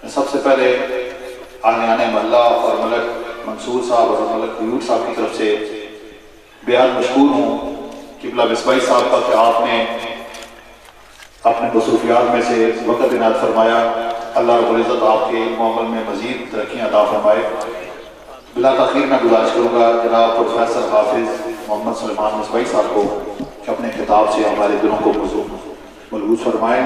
सबसे पहले आने महल्ला और मलक मंसूर साहब और मलक यूट साहब की तरफ से बेहद मशहूर हूँ किबला बिस्बाई साहब का कि आपने अपने मसरूफियात में से वक़्त इनायत फरमाया। अल्लाह रब्बुल इज़्ज़त आपके अमल में मज़ीद तरक्कियाँ अता फरमाए। बिला तख़ीर मैं गुजारिश करूँगा जनाब प्रोफेसर हाफिज़ मोहम्मद सलमान बिस्बाई साहब को कि अपने खिताब से हमारे दिलों को मलबूस फरमाएँ,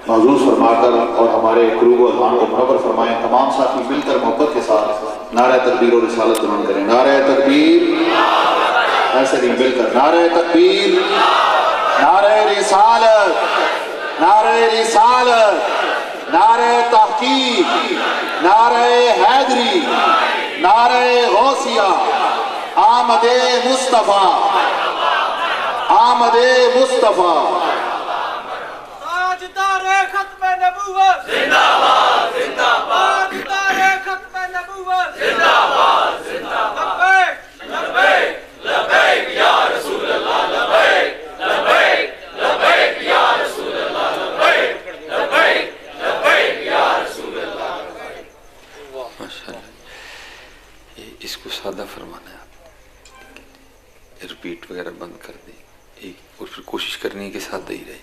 महजूज फरमाकर और हमारे क़ुलूब और अज़हान को मुनव्वर फरमाएँ। तमाम साथी मिलकर मोहब्बत के साथ नारे तकबीर और रिसालत बुलंद करें। नारे तकबीर, ऐसे नहीं मिलकर नारे तकबीर, नारे रिसालत, नारे रिसालत, नारे तहकीक, नारे हैदरी, नारे गौसिया, आमदे मुस्तफ़ा, आमदे मुस्तफ़ा। ताजदारे खत्मे नबूवत जिंदाबाद जिंदाबाद, ताजदारे खत्मे नबूवत जिंदाबाद जिंदाबाद। लब्बैक लब्बैक लब्बैक या रसूल अल्लाह, लब्बैक लब्बैक लब्बैक या रसूल अल्लाह, लब्बैक लब्बैक लब्बैक या रसूल अल्लाह। माशाअल्लाह, इसको सादा फरमाना है आप, रिपीट वगैरह बंद कर दें एक, और फिर कोशिश करनी है कि सादा ही रहे।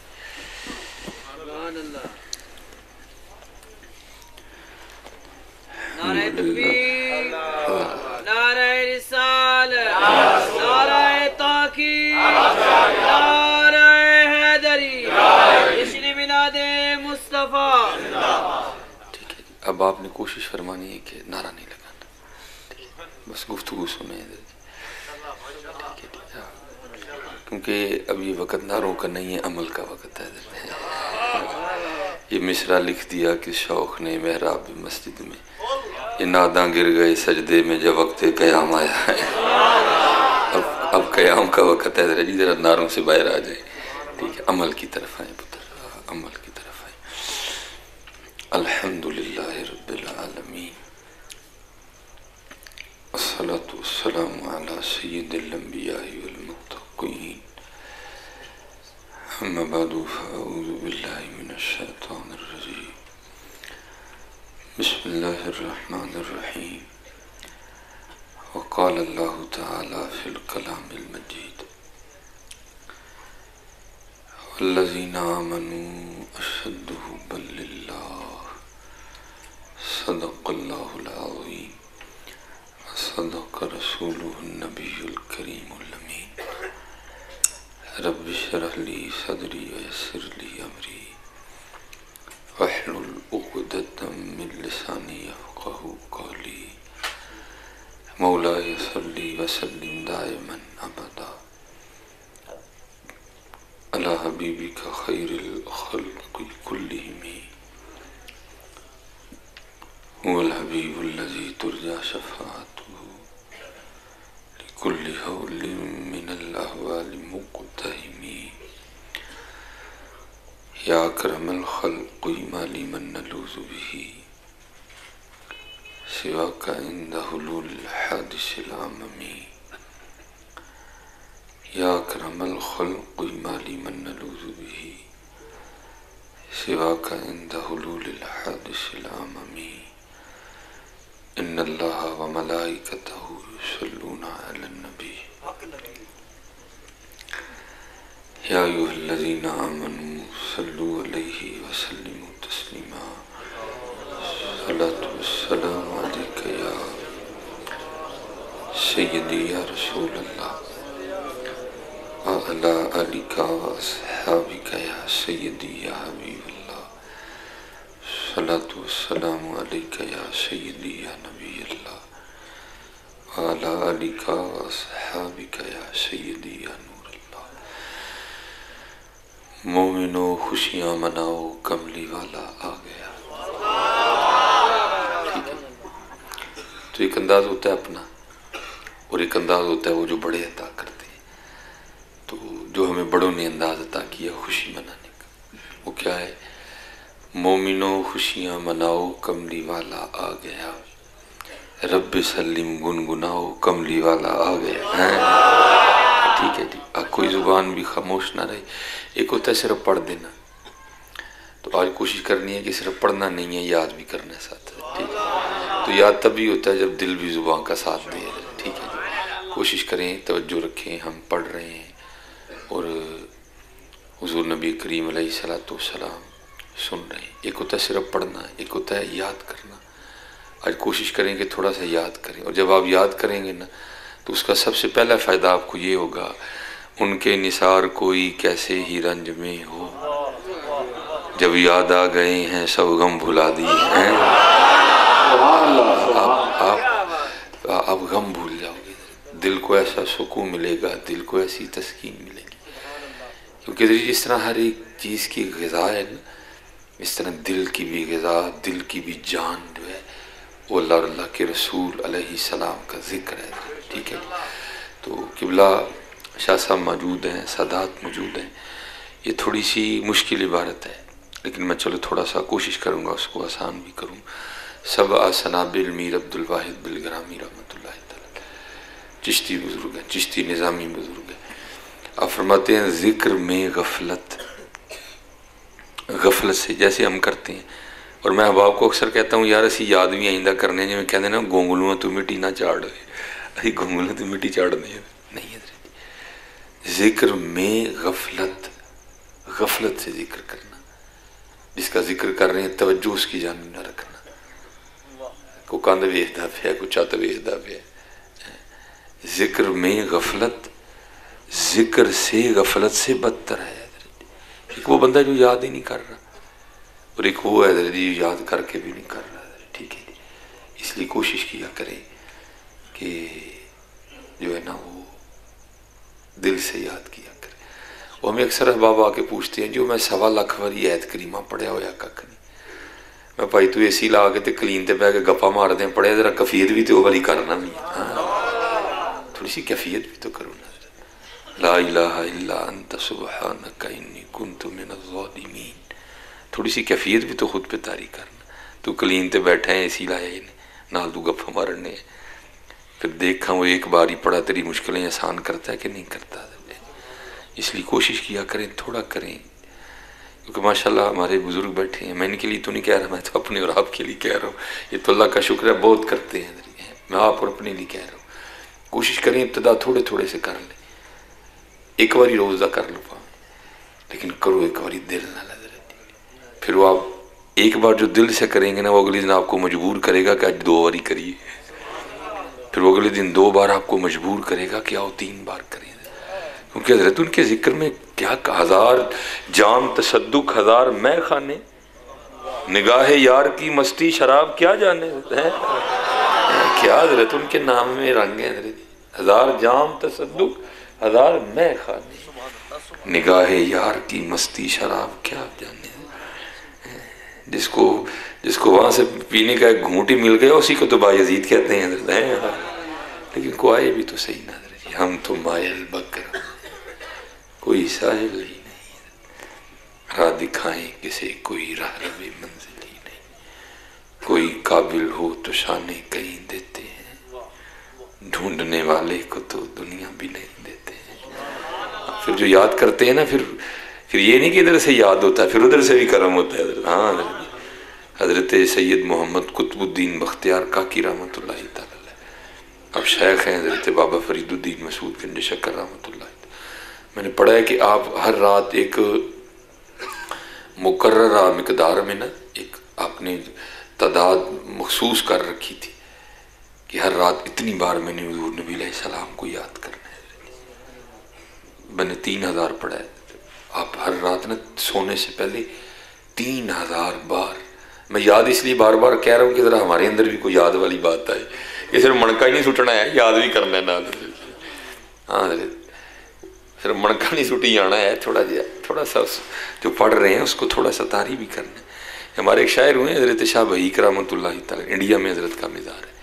नारे तकबीर, नारे रिसालत, नारे ताकीद, नारे हैदरी, जश्न मिलादे मुस्तफ़ा। ठीक है, अब आपने कोशिश फरमानी है कि नारा नहीं लगाना, बस गुफ्तगू सुने, क्योंकि अब ये वक़्त नारों का नहीं है, अमल का वक़्त है। ये मिसरा लिख दिया कि शौक़ ने महराब मस्जिद में, ये नादा गिर गए सजदे में जब वक्त क़याम आया है। अब क़याम का वक़्त है, जरा नारों से बाहर आ जाए। ठीक है, अमल की तरफ आए पुत्र, अमल की तरफ आए। अल्हम्दुलिल्लाहि रब्बिल आलमीन, अस्सलातु वस्सलामु अला सय्यिदिल अंबिया'i वल मुत्तक़ीन, अम्मा बअदु फ़अऊज़ु बिल्लाहि मिनश शैतानिर रजीम, बिस्मिल्लाहिर रहमानिर रहीम। वक़ाल अल्लाहु तआला फ़िल कलामिल मजीद, वल्लज़ीना आमनू अशद्दु हुब्बन लिल्लाह, सदक़ल्लाहुल अज़ीम, सदक़ रसूलुहुन नबियुल करीमुल अमीन। रब्बि इश्रह ली सदरी वयस्सिर ली अमरी, वहलुल उक़दतम मिन लिसानी यफ़क़हू क़ौली। मौलाय सल्ली व सल्लिम दाइमन अबदा अला हबीबिका खैरिल ख़ल्क़ि कुल्लिहिम, हुवल हबीबुल्लज़ी तुरजा शफ़ाअतुहु लिकुल्लि हौलिन मिनल अहवालि मुक़्तहिमी। या अकरमल ख़ल्क़ि मा लिमन नलूज़ु बिही सिवाका इंद हुलूलिल हादिसिल आममी। या अकरमल ख़ल्क़ि मा लिमन नलूज़ु बिही सिवाका इंद हुलूलिल हादिसिल आममी। इन्नल्लाह व मलाइकतहु युसल्लूना अलन नबी, या अय्युहल्लज़ीना आमनू सल्लू अलैहि व सल्लिमू तस्लीमा। सल्लतु वस्सलामु अलैका या सय्यदी या रसूल अल्लाह, व अला आलिका व अस्हाबिका या सय्यदी या हबीब अल्लाह। सल्लतु वस्सलामु अलैका या सय्यदी या नबी अल्लाह, व अला आलिका व अस्हाबिका या सय्यदी या नूर अल्लाह। मोमिनो खुशियाँ मनाओ, कमली वाला आ गया। ठीक है, तो एक अंदाज होता है अपना, और एक अंदाज होता है वो जो बड़े अता करते हैं। तो जो हमें बड़ों ने अंदाज अता किया खुशी मनाने का, वो क्या है? मोमिनो खुशियाँ मनाओ, कमली वाला आ गया। रब्बि सल्लिम गुनगुनाओ, कमली वाला आ गया है। ठीक है जी, कोई ज़ुबान भी खामोश ना रहे। एक होता है सिर्फ पढ़ देना, तो आज कोशिश करनी है कि सिर्फ पढ़ना नहीं है, याद भी करना है साथ, ठीक है। तो याद तभी होता है जब दिल भी ज़ुबान का साथ दे, ठीक है जी। कोशिश करें, तवज्जो रखें, हम पढ़ रहे हैं और हुज़ूर नबी करीम अलैहिस्सलाम सुन रहे हैं। एक होता है सिर्फ पढ़ना, एक होता है याद करना। आज कोशिश करें कि थोड़ा सा याद करें, और जब आप याद करेंगे ना तो उसका सबसे पहला फ़ायदा आपको ये होगा, उनके निसार कोई कैसे ही रंज में हो, जब याद आ गए हैं सब गम भुला दिए हैं। आप गम भूल जाओगे, दिल को ऐसा सुकून मिलेगा, दिल को ऐसी तस्कीन मिलेगी। क्योंकि जिस तरह हर एक चीज़ की ग़िज़ा है ना, इस तरह दिल की भी ग़िज़ा, दिल की भी जान जो है वो अल्लाह के रसूल अलैहिस्सलाम का ज़िक्र है, ठीक है। तो किबला शाह साहब मौजूद हैं, सादात मौजूद हैं। ये थोड़ी सी मुश्किल इबारत है, लेकिन मैं चलो थोड़ा सा कोशिश करूँगा उसको आसान भी करूँ। सब आसना बिल मीर अब्दुल वाहिद बिल ग्रामी रहमतुल्लाह तआला, चिश्ती बुज़ुर्ग हैं, चिश्ती निज़ामी बुज़ुर्ग हैं। आप फरमाते हैं ज़िक्र में गफलत से जैसे हम करते हैं, और मैं अहबाब को अक्सर कहता हूँ यार असी याद भी आइंदा करने जिमें कहते ना गोंगलुआ तू मिट्टी ना चाड़, असी गोंगलुआ तू मिट्टी चाड़ने नहीं है। ज़िक्र में गफलत से ज़िक्र करना, जिसका ज़िक्र कर रहे हैं तवज्जो उसकी जानिब ना रखना। को कंध वेखदा पिया, को छत वेखदा पिया। ज़िक्र में गफलत ज़िक्र से गफलत से बदतर है। एक वो बंदा जो याद ही नहीं कर रहा, और एक वो है जी याद करके भी नहीं कर रहा, ठीक है। इसलिए कोशिश किया करें कि जो है ना वो दिल से याद किया करें। वो हमें अक्सर अहबाब आके पूछते हैं जो मैं 1.25 लाख वारी ऐत करीमा पढ़िया होया कख नहीं, मैं भाई तू एसी ला के कलीन ते बह के गप्पा मारते हैं, पढ़िया जरा कफीयत भी तो वारी करना भी, हाँ थोड़ी सी कैफियत भी तो करो ना। ला इलाहा इल्ला अंता सुब्हानका इन्नी कुन्तु मिनज़-ज़ालिमीन, थोड़ी सी कैफियत भी तो खुद पे तारी करना। तू कलीन ते बैठा है, एसी लाया ही नाल तू गप्पा मारने, फिर देखा वो एक बार ही पढ़ा तेरी मुश्किलें आसान करता है कि नहीं करता। इसलिए कोशिश किया करें, थोड़ा करें, क्योंकि माशाल्लाह हमारे बुज़ुर्ग बैठे हैं। मैं इनके लिए तो नहीं कह रहा, मैं तो अपने और आपके लिए कह रहा हूँ। ये तो अल्लाह का शुक्र है बहुत करते हैं, मैं आप और अपने लिए कह रहा हूँ। कोशिश करें इब्तिदा थोड़े थोड़े से कर लें, एक बारी रोज़ा कर लो पाए, लेकिन करो एक बारी दिल ना लगे। फिर वो आप एक बार जो दिल से करेंगे ना, वो अगले दिन आपको मजबूर करेगा कि आज 2 बारी करिए। फिर वो अगले दिन 2 बार आपको मजबूर करेगा कि आओ 3 बार करें। क्योंकि हज़रत उनके ज़िक्र में क्या 1000 जाम तसद्दुक, 1000 मैं खाने, निगाह यार की मस्ती शराब क्या जाने हैं। क्या हज़रत उनके नाम में रंग है। 1000 जाम तसद्दुक, 1000 मैं खाने, निगाह यार की मस्ती शराब क्या जाने। जिसको वहाँ से पीने का एक घूंट ही मिल गया उसी को तो बायजीद कहते हैं। लेकिन को आए भी तो सही ना, हम तो मायल बकर कोई साहिल ही नहीं, राह दिखाएं किसे कोई रहरवे मंजिल ही नहीं, कोई काबिल हो तो शाने कहीं देते हैं, ढूंढने वाले को तो दुनिया भी नहीं देते हैं। फिर जो याद करते हैं ना, फिर ये नहीं कि इधर से याद होता है, फिर उधर से भी करम होता है। हाँ, हज़रत सैयद मोहम्मद कुतुबुद्दीन बख्तियार काकी रहमतुल्लाह तआला, अब शेख हैं हज़रत बाबा फरीदुद्दीन मसूद पिंड शक्कर रहमतुल्लाह। मैंने पढ़ा है कि आप हर रात एक मुकर्ररा मिकदार में ना एक आपने तादाद मखसूस कर रखी थी कि हर रात इतनी बार मैंने हुज़ूर नबी अलैहिस्सलाम को याद करना है। मैंने 3000 पढ़ा है। आप हर रात ना सोने से पहले 3000 बार, मैं याद इसलिए बार बार कह रहा हूँ कि ज़रा हमारे अंदर भी कोई याद वाली बात आए। ये सिर्फ मणका ही नहीं सुटना है, याद भी करना है ना। हाँ, सिर्फ मणका नहीं सुटी जाना है, थोड़ा सा जो पढ़ रहे हैं उसको थोड़ा सा तारी भी करना है। हमारे एक शायर हुए हज़रत शाह बही रहमतुल्लाह तआला, इंडिया में हज़रत का मिज़ार है,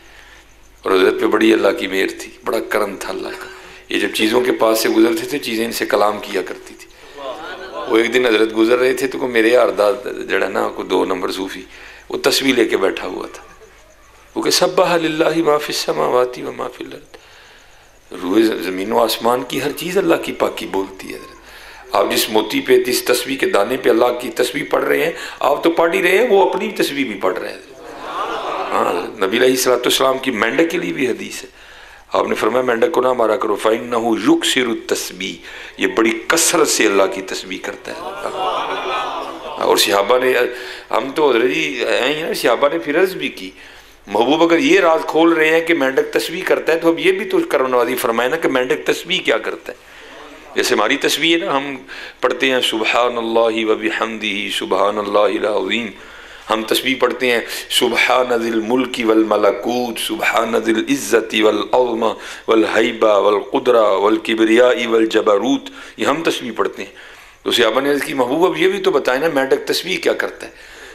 और हज़रत पे बड़ी अल्लाह की मेहर थी, बड़ा करम था अल्लाह का। ये जब चीज़ों के पास से गुजरते थे, चीज़ें इनसे कलाम किया करती थी। वो एक दिन हज़रत गुजर रहे थे तो मेरे यारदा जड़ा ना को 2 नंबर सूफ़ी, वो तस्वीर लेके बैठा हुआ था। वो कि सब्बह लिल्लाहि मा फिस समावाति व मा फिल अर्द, रूए ज़मीन व आसमान की हर चीज़ अल्लाह की पाकी बोलती है। आप जिस मोती पे, जिस तस्बीह के दाने पे अल्लाह की तस्बीह पढ़ रहे हैं, आप तो पढ़ ही रहे हैं, वो अपनी तस्बीह भी पढ़ रहे हैं। हाँ, नबी अलैहिस्सलाम की मेंढक के लिए भी हदीस है, आपने फरमाया मेंढक को ना मारा करो, फ़इन्नहु युक्सिरु तस्बीह, ये बड़ी कसरत से अल्लाह की तस्बीह करता है। और सहाबा ने, हम तो हज़रत जी हैं, सहाबा ने फिर अर्ज़ भी की, महबूब अगर ये राज खोल रहे हैं कि मेंढक तस्बीह करता है, तो अब ये भी तो करमनवाज़ी फरमाए ना कि मेंढक तस्बीह क्या करता है। जैसे हमारी तस्बीह है ना, हम पढ़ते हैं सुबहानल्लाहि व बिहम्दिही सुबहानल्लाहिल अज़ीम, हम तस्बीह पढ़ते हैं सुबहानज़िल मुल्की वल मलकूत सुबहानज़िल इज़्ज़ति वल अज़मा वल हैबा वल क़ुदरा वल किब्रियाई वल जबरूत, ये हम तस्बीह पढ़ते हैं। तो सहाबा ने अर्ज़ की, महबूब अब ये भी तो बताए ना मेंढक तस्बीह क्या करता है।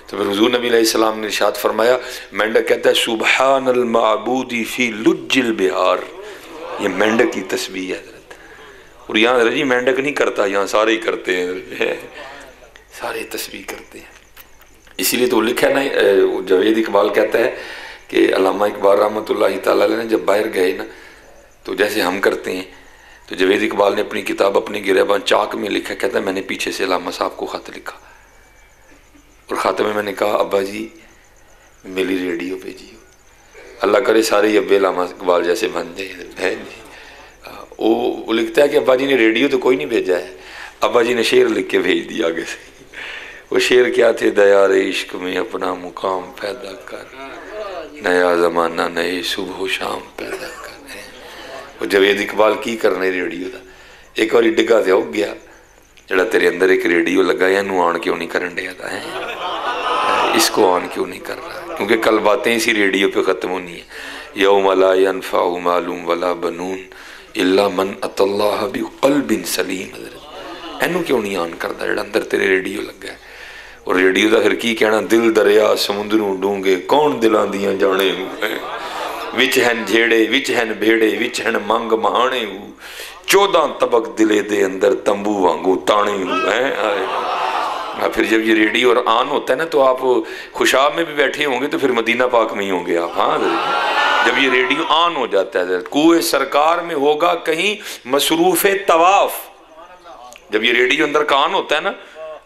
तो फिर हुज़ूर नबी अलैहिस्सलाम ने इरशाद फरमाया, मेंढक कहता है सुबहानल माबूदी फ़ी लुज्जिल बिहार, ये मेंढक की तस्बीह है। और यहाँ रजी मेंढक नहीं करता, यहाँ सारे ही करते हैं, सारे तस्बीह करते हैं। इसीलिए तो लिखा है ना, जावेद इकबाल कहता है कि अल्लामा इकबाल रहमतुल्लाहि तआला अलैह ने जब बाहर गए ना, तो जैसे हम करते हैं, तो जावेद इकबाल ने अपनी किताब अपनी गिरबान चाक में लिखा, कहता है मैंने पीछे से अल्लामा साहब को ख़त लिखा और ख़त में मैंने कहा, अब्बा जी मेरी रेडियो भेजिए, अल्लाह करे सारे अब्बे अल्लामा इकबाल जैसे बन जाए। वो लिखता है कि अब्बा जी ने रेडियो तो कोई नहीं भेजा है, अब्बा जी ने शेर लिख के भेज दिया आगे से। वो शेर क्या थे, दयार इश्क में अपना मुकाम पैदा कर, नया ज़माना नए सुबह शाम पैदा कर। वो जावेद इकबाल की करने रेडियो का, एक बार डिगा तो हो गया, जड़ा तेरे अंदर एक रेडियो लगा है, इनू आन क्यों नहीं करन दिया है, इसको ऑन क्यों नहीं कर रहा, क्योंकि कल बातें इसी रेडियो पे ख़त्म होनी है। यौम ला यनफ़उ मालूम वला बनून इल्ला मन अतल्लाह बिक़ल्बिन सलीम, इनू क्यों नहीं ऑन करता जड़ा अंदर तेरे रेडियो लगा है। और रेडियो का फिर की कहना, दिल दरिया समुद्रों डूंगे कौन दिलां दियां जाने, विच हैन झेड़े विच हैन भेड़े विच हैन मंग महाने, 14 तबक दिले दे अंदर तंबू वांगू ताने हैं। फिर जब ये रेडियो और ऑन होता है ना, तो आप खुशाब में भी बैठे होंगे तो फिर मदीना पाक में ही होंगे आप। हाँ, जब ये रेडियो ऑन हो जाता है, कुए सरकार में होगा कहीं मसरूफ़ तवाफ, जब ये रेडियो अंदर का ऑन होता है ना,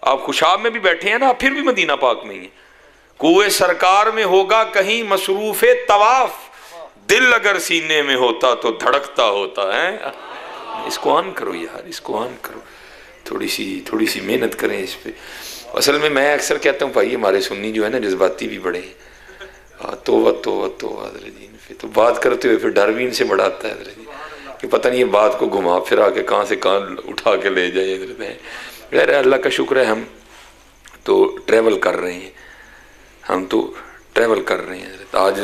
आप खुशाब में भी बैठे हैं ना, आप फिर भी मदीना पाक में ही, कुए सरकार में होगा कहीं मसरूफ़ तवाफ, दिल अगर सीने में होता तो धड़कता होता है। इसको ऑन करो यार, इसको ऑन करो, थोड़ी सी मेहनत करें इस पे। असल में मैं अक्सर कहता हूँ भाई, हमारे सुन्नी जो है ना जज्बाती भी बड़े हैं, तो तो बात करते हुए फिर डर भी इनसे बड़ा आता है कि पता नहीं ये बात को घुमा फिरा के कहाँ से कहाँ उठा के ले जाए। यार अल्लाह का शुक्र है, हम तो ट्रैवल कर रहे हैं, आज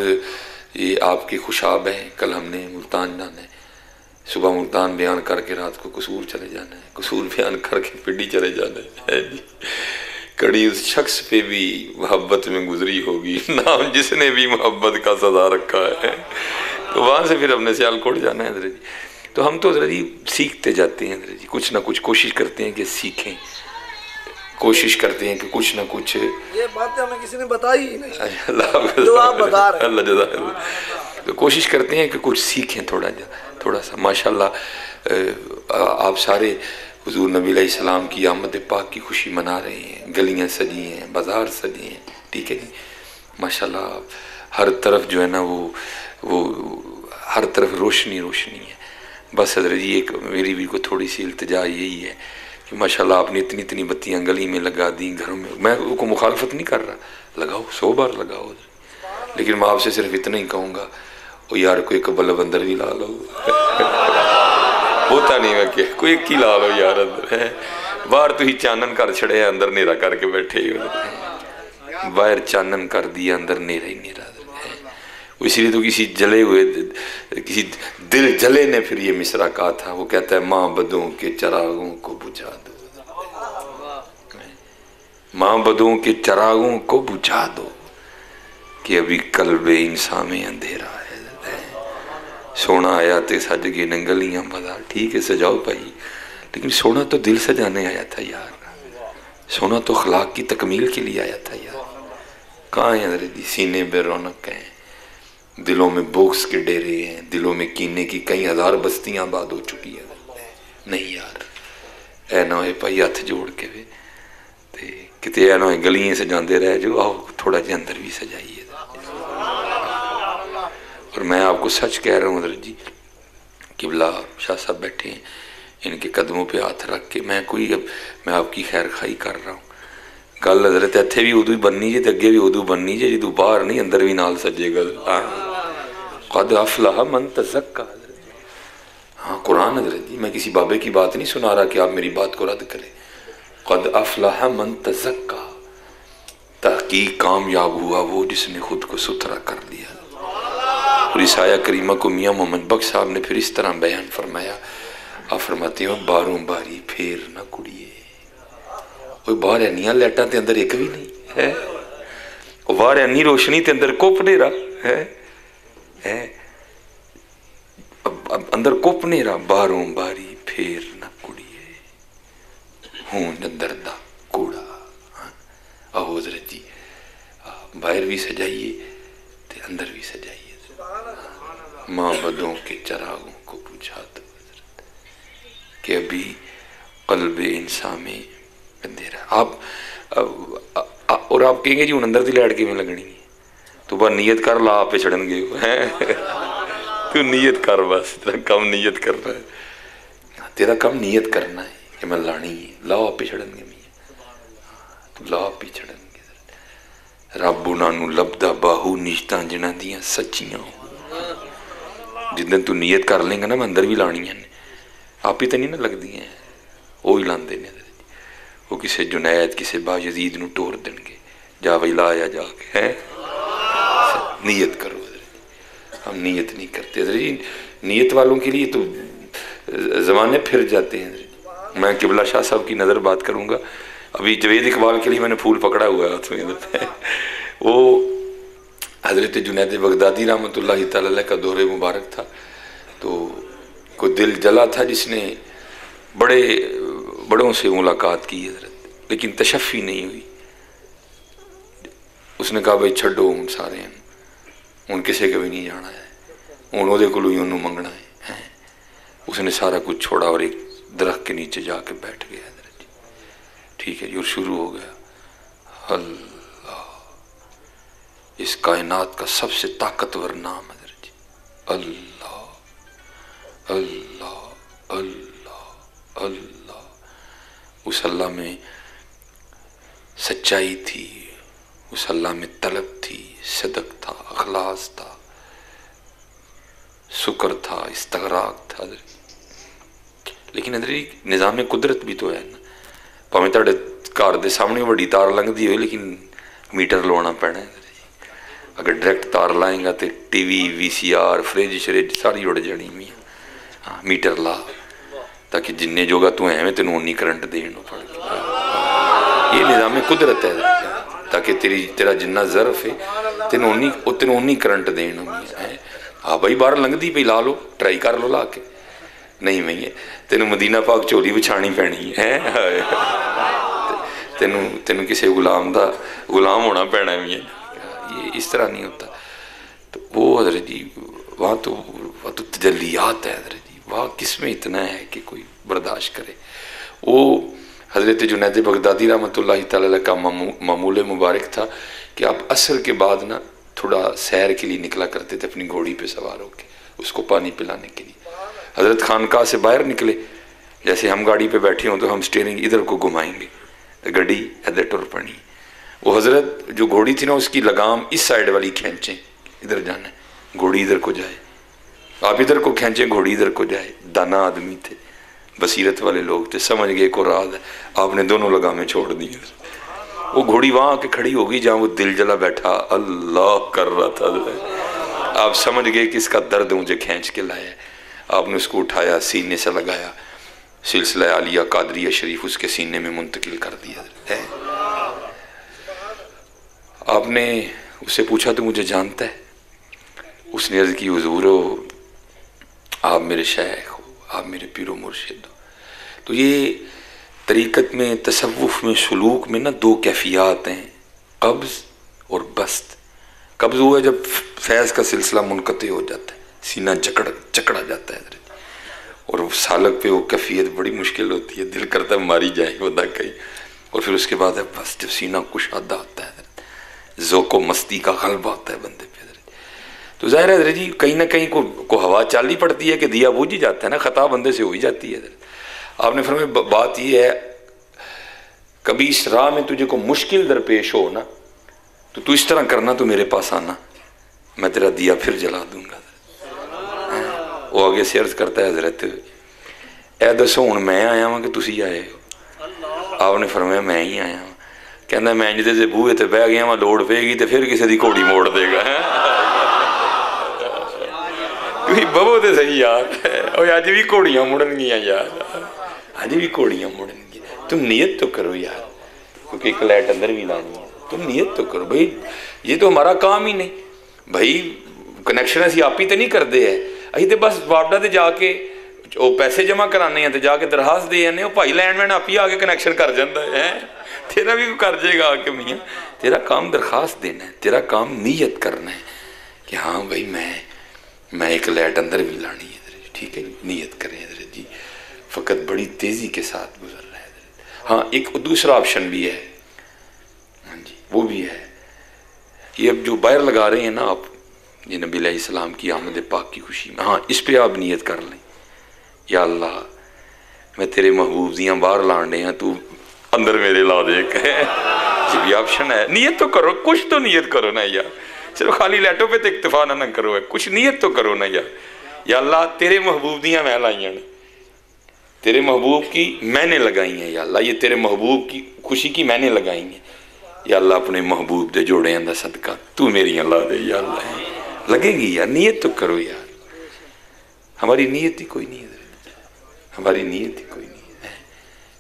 ये आपकी खुशाब है, कल हमने मुल्तान जाना है, सुबह मुल्तान बयान करके रात को कसूर चले जाना है, कसूर बयान करके पिंडी चले जाना है जी। कड़ी उस शख्स पे भी मोहब्बत में गुजरी होगी, नाम जिसने भी मोहब्बत का सजा रखा है, तो वहाँ से फिर हमने सियालकोट जाना है जी। तो हम तो जी सीखते जाते हैं जी, कुछ ना कुछ कोशिश करते हैं कि सीखें, कोशिश करते हैं कि कुछ ना कुछ। ये बातें हमें किसी ने बताई ही नहीं, जो आप बता रहे हैं, अल्लाह जज़ाक। तो कोशिश करते हैं कि कुछ सीखें थोड़ा सा। माशाल्लाह आप सारे हुजूर नबी अलैहिस्सलाम की आमद पाक की खुशी मना रहे हैं, गलियां सजी हैं, बाज़ार सजे हैं, ठीक है जी, माशाल्लाह हर तरफ जो है ना वो हर तरफ रोशनी है। बस हज़रत जी एक मेरी भी को थोड़ी सी इल्तिजा यही है कि माशाल्लाह आपने इतनी बत्तियां गली में लगा दी, घरों में, मैं उनको मुखालफत नहीं कर रहा, लगाओ 100 बार लगाओ, लेकिन मैं आपसे सिर्फ इतना ही कहूँगा, ओ यार कोई एक बल्ब अंदर भी ला लो होता नहीं मैं कि कोई एक ही ला लो यार अंदर है, बाहर तो ही चानन कर छड़े, अंदर नेरा करके बैठे हो, बाहर चानन कर दिया, अंदर नेरा ही नेरा है। इसीलिए तो किसी जले हुए, किसी दिल जले ने फिर ये मिसरा कहा था, वो कहता है माँ बदों के चरागों को बुझा दो, माँ बदों के चरागों को बुझा दो कि अभी कल्बे इंसान में अंधेरा है। सोना आया तो सज गए न गलियां बाजार, ठीक है सजाओ भाई, लेकिन सोना तो दिल सजाने आया था यार, सोना तो अखलाक की तकमील के लिए आया था यार। कहाँ है जी सीने बे रौनक हैं, दिलों में बोक्स के डेरे हैं, दिलों में कीने की कई हज़ार बस्तियां आबाद हो चुकी है। नहीं यार, ऐ ना होए भाई हथ जोड़ के वे ते किते ऐ ना होए गलियां सजाते रह जो, आओ थोड़ा जिहा अंदर भी सजाइए। और मैं आपको सच कह रहा हूँ हजरत जी, किबला शाह साहब बैठे हैं, इनके कदमों पे हाथ रख के मैं आपकी खैर खाई कर रहा हूँ। गल हजरत इत्थे भी उदू ही बननी जे, अगे भी उदू बननी जे जो बाहर नहीं अंदर भी नाल सजेगा। कद अफलाह मन तज़क्का। हाँ कुरान हजरत जी, मैं किसी बाबे की बात नहीं सुना रहा कि आप मेरी बात को रद्द करें। कद अफलाह मन तज़क्का, तहकीक कामयाब हुआ वो जिसने खुद को सुथरा कर लिया। और इस आया करीमा को मियाँ मोहम्मद बख्श साहब ने फिर इस तरह बयान फरमाया, आप फरमाते हो बारों बारी फेर ना कुड़िए। कोई बाहर एनिया लाइटा ते अंदर एक भी नहीं है, और बाहर एनी रोशनी ते अंदर कुप नेरा है, अंदर कुप नेरा। बारों बारी फेर ना कुड़िए, हूं अंदर दा कूड़ा। आओ हजरत जी, बाहर भी सजाइए ते अंदर भी सजाइए। माँ बदों के चरागों को बुझा दो कि अभी कल्बे इंसान में अंधेरा। आप और आप कहेंगे जी हूँ अंदर की लाइट किवें लगनी है, तू बस नीयत कर ला, आपे चढ़न गए तू नीयत कर, बस तेरा कम नीयत करना है, तेरा कम नीयत करना है कि मैं लानी है, लाओ आपे चढ़न गए, तू लाओ आपे चढ़न गए। रब उन्होंने लभदा बाहू निश्तां जिन्हां दियां सच्चियां। जिदन तू नीयत कर लेंगा ना मैं अंदर भी लानियां ने, आप ही तो नहीं ना लगदी हैं, वो ही लाते ने। वो किसी जुनैद किसी बायजीद नूं टोर देंगे, जा बई लाया जाके है, नीयत करो। हम नीयत नहीं करते जी, नीयत वालों के लिए तो ज़माने फिर जाते हैं। मैं किबला शाह साहब की नज़र बात करूँगा, अभी जवेद इकबाल के लिए मैंने फूल पकड़ा हुआ है हाथ में। वो हज़रत जुनैद बगदादी रहमतुल्लाह तआला अलैह का दौरे मुबारक था, तो कोई दिल जला था जिसने बड़ों से मुलाकात की हज़रत, लेकिन तशफ़ी नहीं हुई। उसने कहा भाई छड्डो हूँ सारे हूँ किसी के भी नहीं जाना है, हूँ वो को ही उन्होंने मंगना है। उसने सारा कुछ छोड़ा और एक दरख्त के नीचे जाके बैठ गया हज़रत जी। ठीक है जी, और शुरू हो गया अल्लाह, इस कायनात का सबसे ताकतवर नाम हज़रत जी, अल्लाह अल्लाह अल्लाह अल्लाह। उस अल्लाह में सच्चाई थी, उस अल्लाह में तलब थी, सदक था, अखलास था, शुक्र था, इस्तगराक था। लेकिन हज़रत निज़ाम कुदरत भी तो है ना, भावें तुहाडे घर दे सामने बड़ी तार लंघदी हो लेकिन मीटर लवाना पैना है। अगर डायरैक्ट तार लाएंगा तो टीवी VCR फ्रिज श्रिज सारी उड़ जानी भी। हाँ मीटर ला ताकि जिन्ने जोगा तू एवं तेन उन्नी करंट देन पड़ गया। ये निज़ाम कुदरत है, ताकि तेरा जिन्ना ज़र्फ है तेन उन्नी करंट देन है। हाँ भाई बाहर लंघदी पई ला लो, ट्राई कर लो ला के, नहीं मैं तेन मदीना पाक झोली बिछानी पैनी है, तेन किसी गुलाम का गुलाम होना पैना भी है। ये इस तरह नहीं होता। तो वो हज़रत जी वहाँ तो तजल्लियात है हज़रत जी, वहाँ किसमें इतना है कि कोई बर्दाश्त करे। वो हज़रत जुनैद बगदादी रहमतुल्लाह तआला अलैह का मामूल मुबारक था कि आप असर के बाद ना थोड़ा सैर के लिए निकला करते थे अपनी घोड़ी पे सवार होकर, उसको पानी पिलाने के लिए। हज़रत खानकाह से बाहर निकले, जैसे हम गाड़ी पे बैठे हों तो हम स्टीयरिंग इधर को घुमाएंगे तो गड्डी इधर टुर पड़ी। वो हज़रत जो घोड़ी थी ना उसकी लगाम इस साइड वाली खींचें, इधर जाना है, घोड़ी इधर को जाए, आप इधर को खींचें घोड़ी इधर को जाए। दाना आदमी थे, बसीरत वाले लोग थे, समझ गए को राज है, आपने दोनों लगामें छोड़ दी। वो घोड़ी वहाँ आके खड़ी हो गई जहाँ वो दिल जला बैठा अल्लाह कर रहा था। आप समझ गए कि इसका दर्द मुझे खींच के लाया। आपने उसको उठाया, सीने से लगाया, सिलसिला आलिया कादरिया शरीफ उसके सीने में मुंतकिल कर दिया है। आपने उससे पूछा तो मुझे जानता है? उसने अर्ज़ की हुजूर हो, आप मेरे शेख हो, आप मेरे पीरो मुर्शिद हो। तो ये तरीक़त में, तसव्वुफ़ में, सुलूक में ना दो कैफियत हैं, कब्ज़ और बस्त। कब्ज़ वो है जब फैज़ का सिलसिला मुनक़ते हो जाता है, सीना जकड़ा जाता है, और सालक पे वो कैफियत बड़ी मुश्किल होती है, दिल करता है मारी जाए बंदा कहीं। और फिर उसके बाद है बस जब सीना कुशादा होता है, ज़ौक़ो मस्ती का गलबा होता है बंदे पे, तो जाहिर है जी कहीं ना कहीं को हवा चालनी पड़ती है कि दिया बुझ ही जाता है ना, खता बंदे से हो ही जाती है। आपने फरमाया बात ये है, कभी इस राह में तुझे को मुश्किल दरपेश हो ना, तो तू इस तरह करना, तो मेरे पास आना, मैं तेरा दिया फिर जला दूंगा। वो आगे से अर्ज करता है हजरत ए दसो हुण मैं आया वां कि तुसी आए हो? आपने फरमाया मैं ही आया वां। कहना मैं इंज दे बूहे ते बह गया वां, लोड़ पेगी तो फिर किसी की घोड़ी मोड़ देगा। बवो तो सही यार, अज भी घोड़ियां मुड़नगियां यार, अज भी घोड़ियां मुड़नगियां। तुम नियत तो करो यार, क्योंकि एक लाइट अंदर भी लानी है, तुम नियत तो करो भाई, ये तो हमारा काम ही नहीं भाई। कनैक्शन असी आप ही तो नहीं करते है, अभी तो बस वार्डा ते जाके वो पैसे जमा कराने हैं, तो जाके दरखास्त दे आने, भाई लैंडमैन आप ही आके कनैक्शन कर जाता है। तेरा भी कर जाएगा आके, मियाँ तेरा काम दरखास्त देना है, तेरा काम नीयत करना है कि हाँ भाई मैं एक लाइट अंदर भी लानी है, ठीक है नीयत करें हजरत जी। फ़कत बड़ी तेज़ी के साथ गुजर रहा है। हाँ एक दूसरा ऑप्शन भी है, हाँ जी वो भी है, ये अब जो बाहर लगा रहे हैं ना आप, ये नबी अलैहिस्सलाम की आमद पाक की खुशी में, हाँ इस पे आप नियत कर लें, या अल्लाह मैं तेरे महबूब दियाँ बाहर लाने हैं, तू अंदर मेरे ला दे। ये भी ऑप्शन है, नियत तो करो, कुछ तो नियत करो ना यार, चलो खाली लैटो पे तो इक्तफा ना करो है, कुछ नियत तो करो ना यार। या अल्लाह तेरे महबूब दियाँ मैं लाइया ने, तेरे महबूब की मैंने लगाई हैं, या अल्लाह ये तेरे महबूब की खुशी की मैंने लगाई हैं, या अल्लाह अपने महबूब दे जोड़े दा सदका तू मेरियां ला दे। या अल्लाह लगेगी यार, नियत तो करो यार। हमारी नियत ही कोई नहीं है, हमारी नियत ही कोई नहीं है,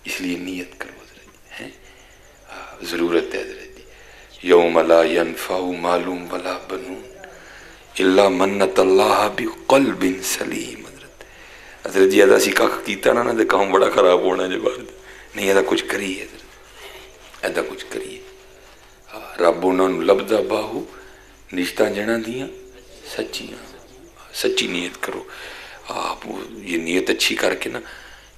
इसलिए नियत करो है, ज़रूरत है हज़रत जी। यौम ला यनफ़उ मालूम वला बनून इल्ला मन अल्लाह बिक़ल्बिन सलीम। हज़रत जी असी कख कीता ना तो काम बड़ा खराब होना जो बाहर नहीं, ऐसा कुछ करिए, ऐसा कुछ करिए। रब उन्होंने लभदा बाहू निश्ता जना दियाँ सच्चियाँ, सच्ची नियत करो आप, ये नियत अच्छी करके ना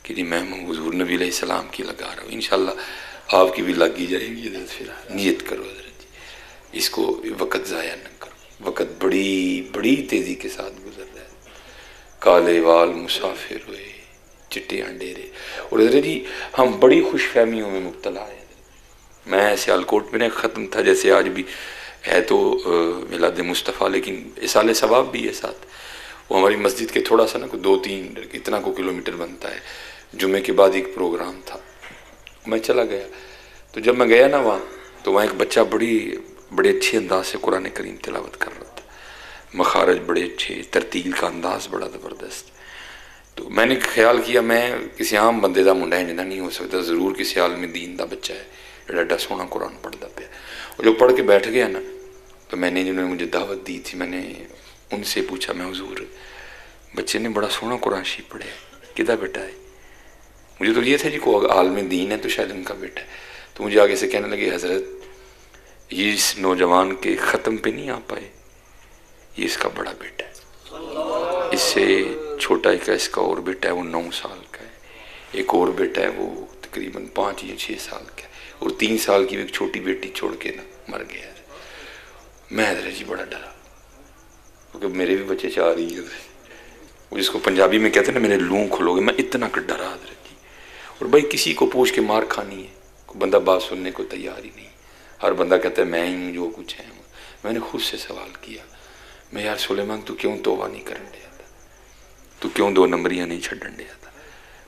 कि जी मैं हुज़ूर नबी अलैहिस्सलाम की लगा रहा हूँ, इंशाअल्लाह आपकी भी लगी जाएगी। फिर नियत करो हज़रत जी, इसको वक़्त ज़ाया न करो, वक़्त बड़ी बड़ी तेज़ी के साथ गुजर रहा है। काले वाल मुसाफिर हुए चिट्टे अंडेरे, और हज़रत जी हम बड़ी खुशफहमियों में मुब्तला हैं। मैं सियालकोट में ख़त्म था, जैसे आज भी है तो मिलाद मुस्तफ़ा, लेकिन इसाले सवाब भी है साथ। वो हमारी मस्जिद के थोड़ा सा ना 2-3 इतना को किलोमीटर बनता है। जुमे के बाद एक प्रोग्राम था, मैं चला गया, तो जब मैं गया ना वहाँ, तो वहाँ एक बच्चा बड़े अच्छे अंदाज से कुरान करीम तिलावत कर रहा था, मखारज बड़े अच्छे, तरतील का अंदाज़ बड़ा ज़बरदस्त। तो मैंने ख्याल किया मैं किसी आम बंदे का मुंडा जिन्ना नहीं हो सकता, ज़रूर किसी आलमी दीन का बच्चा है जो एडा सोहना कुरान पढ़ता पाया। और जो पढ़ के बैठ गया ना, तो मैंने जिन्होंने मुझे दावत दी थी, मैंने उनसे पूछा, मैं हुजूर बच्चे ने बड़ा सोहना कुरान शरीफ पढ़े, किदा बेटा है? मुझे तो ये था जी को आलमी दीन है तो शायद उनका बेटा है। तो मुझे आगे से कहने लगे, हज़रत ये इस नौजवान के ख़त्म पे नहीं आ पाए, ये इसका बड़ा बेटा है, इससे छोटा एक इसका और बेटा है, वो 9 साल का है, एक और बेटा है वो तकरीबन 5 या 6 साल का है, और 3 साल की एक छोटी बेटी छोड़ के ना मर गया। मैं हज़रत जी बड़ा डरा, क्योंकि मेरे भी बच्चे 4 ही हैं, जिसको पंजाबी में कहते हैं ना मेरे लूँ खुलोगे, मैं इतना डरा हज़रत जी। और भाई किसी को पूछ के मार खानी है, कोई बंदा बात सुनने को तैयार ही नहीं, हर बंदा कहता है मैं ही हूँ जो कुछ है। मैंने खुद से सवाल किया, मैं यार सुलेमान तू क्यों तौबा नहीं करन दिया था, तू क्यों 2 नंबरियाँ नहीं छड्डन दिया था,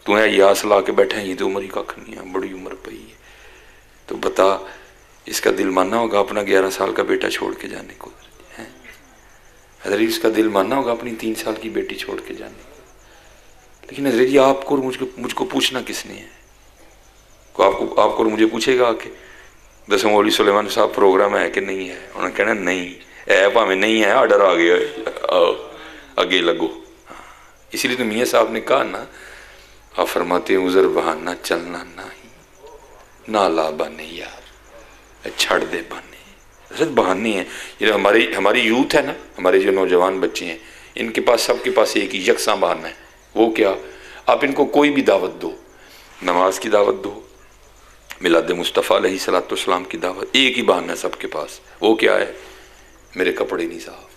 तू है यास ला के बैठा है, तो उम्र ही कख नहीं है, बड़ी उम्र पई है, तो बता इसका दिल मानना होगा अपना 11 साल का बेटा छोड़ के जाने को है? हज़रत इसका दिल मानना होगा अपनी 3 साल की बेटी छोड़ के जाने को। लेकिन हज़रत जी आपको मुझको पूछना किसने है? आपको मुझे पूछेगा आके दसो मौलवी सुलेमान साहब प्रोग्राम है कि नहीं है? उन्होंने कहना नहीं है, भावें नहीं है, आर्डर आ गया, आओ आगे लगो। इसलिए तो मियाँ साहब ने कहा ना, आप फरमाते उज़र बहाना चलना नहीं, ना ला बने यार छड़ दे बहाने। सिर्फ बहाने हैं ये हमारी यूथ है ना, हमारे जो नौजवान बच्चे हैं, इनके पास सबके पास एक ही यकसा बहाना है, वो क्या? आप इनको कोई भी दावत दो, नमाज की दावत दो, मिलाद मुस्तफ़ा अलैहिस्सलाम की दावत, एक ही बहाना है सबके पास, वो क्या है? मेरे कपड़े नहीं साफ।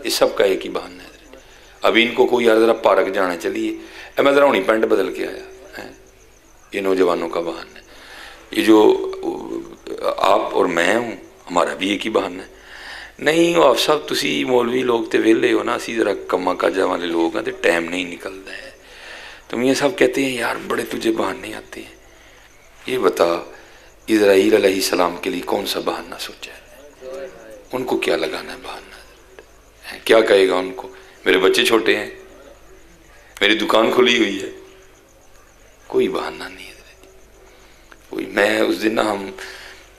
ये सब का एक ही बहाना है। अभी इनको कोई यार ज़रा पार्क जाना, चलिए मैं ज़रा हुणी पैंट बदल के आया है, ये नौजवानों का बहाना है। ये जो आप और मैं हूँ, हमारा भी एक ही बहाना है। नहीं आप सब तुसी मौलवी लोग तो वेले हो ना, असी जरा कम्मा काजा वाले लोग हैं तो टाइम नहीं निकलता है। तुम ये सब कहते हैं यार बड़े तुझे बहाने आते हैं। ये बता इज़राइल अलैहिस्सलाम के लिए कौन सा बहाना सोचा है? उनको क्या लगाना है बहाना? क्या कहेगा उनको? मेरे बच्चे छोटे हैं, मेरी दुकान खुली हुई है, कोई बहाना नहीं है कोई। मैं उस दिन ना हम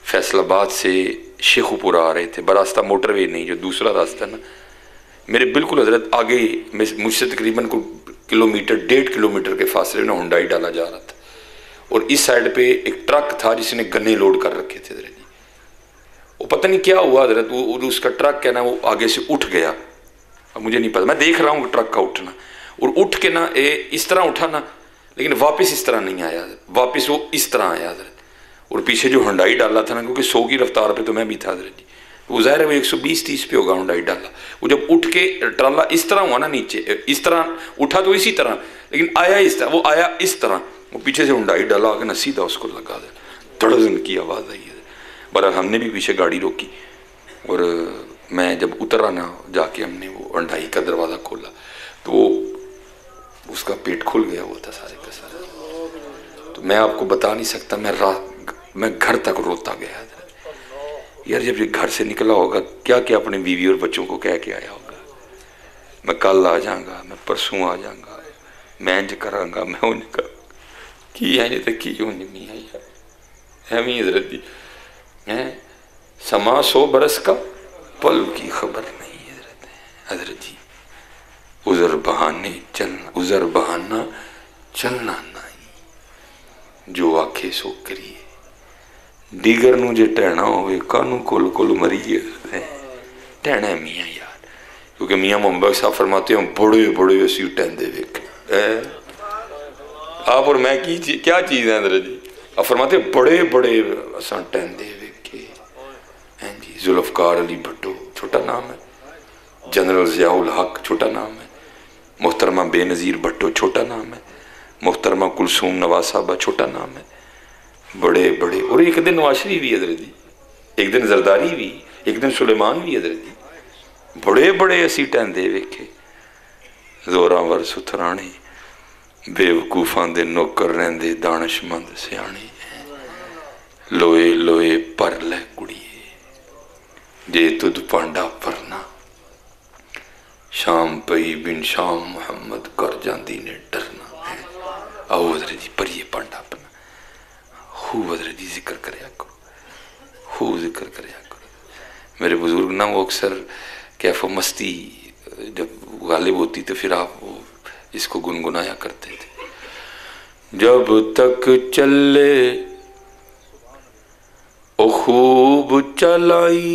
फैसलाबाद से शेखुपुरा आ रहे थे, बरास्ता मोटरवे नहीं, जो दूसरा रास्ता ना, मेरे बिल्कुल हजरत आगे मुझसे तकरीबन को किलोमीटर 1.5 किलोमीटर के फासले में हुंडई डाला जा रहा था, और इस साइड पे एक ट्रक था जिसने गन्ने लोड कर रखे थे हजरत जी। वो पता नहीं क्या हुआ हजरत, वो उसका ट्रक है ना वो आगे से उठ गया। अब मुझे नहीं पता, मैं देख रहा हूँ ट्रक का उठना, और उठ के ना इस तरह उठा ना, लेकिन वापस इस तरह नहीं आया, वापस वो इस तरह आया हजरत। और पीछे जो हुंडई डाला था ना, क्योंकि 100 की रफ्तार पे तो मैं भी था हजरत जी, वो ज़ाहिर है वो 120-130 पे होगा हुंडई डाला। वो जब उठ के ट्राला इस तरह हुआ ना नीचे, इस तरह उठा तो इसी तरह, लेकिन आया इस तरह, वो आया इस तरह, वो पीछे से हुंडई डाला आगे ना सीधा उसको लगा दे, धड़धन की आवाज़ आई है। बहरहाल हमने भी पीछे गाड़ी रोकी, और मैं जब उतरा ना जाके हमने वो हुंडई का दरवाज़ा खोला तो वो उसका पेट खुल गया हुआ था सारे का सारा। तो मैं आपको बता नहीं सकता, मैं घर तक रोता गया यार। जब ये घर से निकला होगा क्या क्या अपने बीवी और बच्चों को कह के आया होगा, मैं कल आ जाऊंगा, मैं परसों आ जाऊंगा, मैं इंज करांगा, मैं उन्ज कर की है तो की उन्ज नहीं है यार। एवं हजरत जी हैं, समा 100 बरस का पल की खबर नहीं है हजरत जी। उज़र बहाने चलना, उज़र बहाना चलना नहीं, जो आखे सो करिए। डिगर नूं जे टहना होवे कानू कुल कुल मरीए, टहना है मियाँ यार, क्योंकि मियाँ मोहम्मद साहब फरमाते हैं बड़े बड़े असी टहंदे वेख। आप और मैं की क्या चीज़ है हजरत जी? आप फरमाते बड़े बड़े असा टहंदे वेखे हैं जी। जुल्फ़कार अली भट्टो छोटा नाम है, जनरल ज़ियाउल हक छोटा नाम है, मोहतरमा बेनज़ीर भट्टो छोटा नाम है, मोहतरमा कुलसूम नवाज साहबा छोटा नाम है, बड़े बड़े। और एक दिन नवाज शरीफ भी हजरत जी, एक दिन जरदारी भी, एक दिन सुलेमान भी हजरत जी, बड़े बड़े असी टहंदे वेखे। जोरावर सुथराने बेवकूफां दे नौकर रहिंदे दानिशमंद सियाणे, लोए लोए पर लै कुड़िए जे तुद पांडा भरना, शाम पई बिन शाम मुहम्मद कर जाती ने डरना। आओ हजरत जी परिए पांडा अपना, खूब हजरत जी जिक्र करया करो, खूब जिक्र करया करो। मेरे बुजुर्ग ना वो अक्सर कैफो मस्ती जब गालिब होती तो फिर आप वो इसको गुनगुनाया करते थे। जब तक चले ओ खूब चलाई,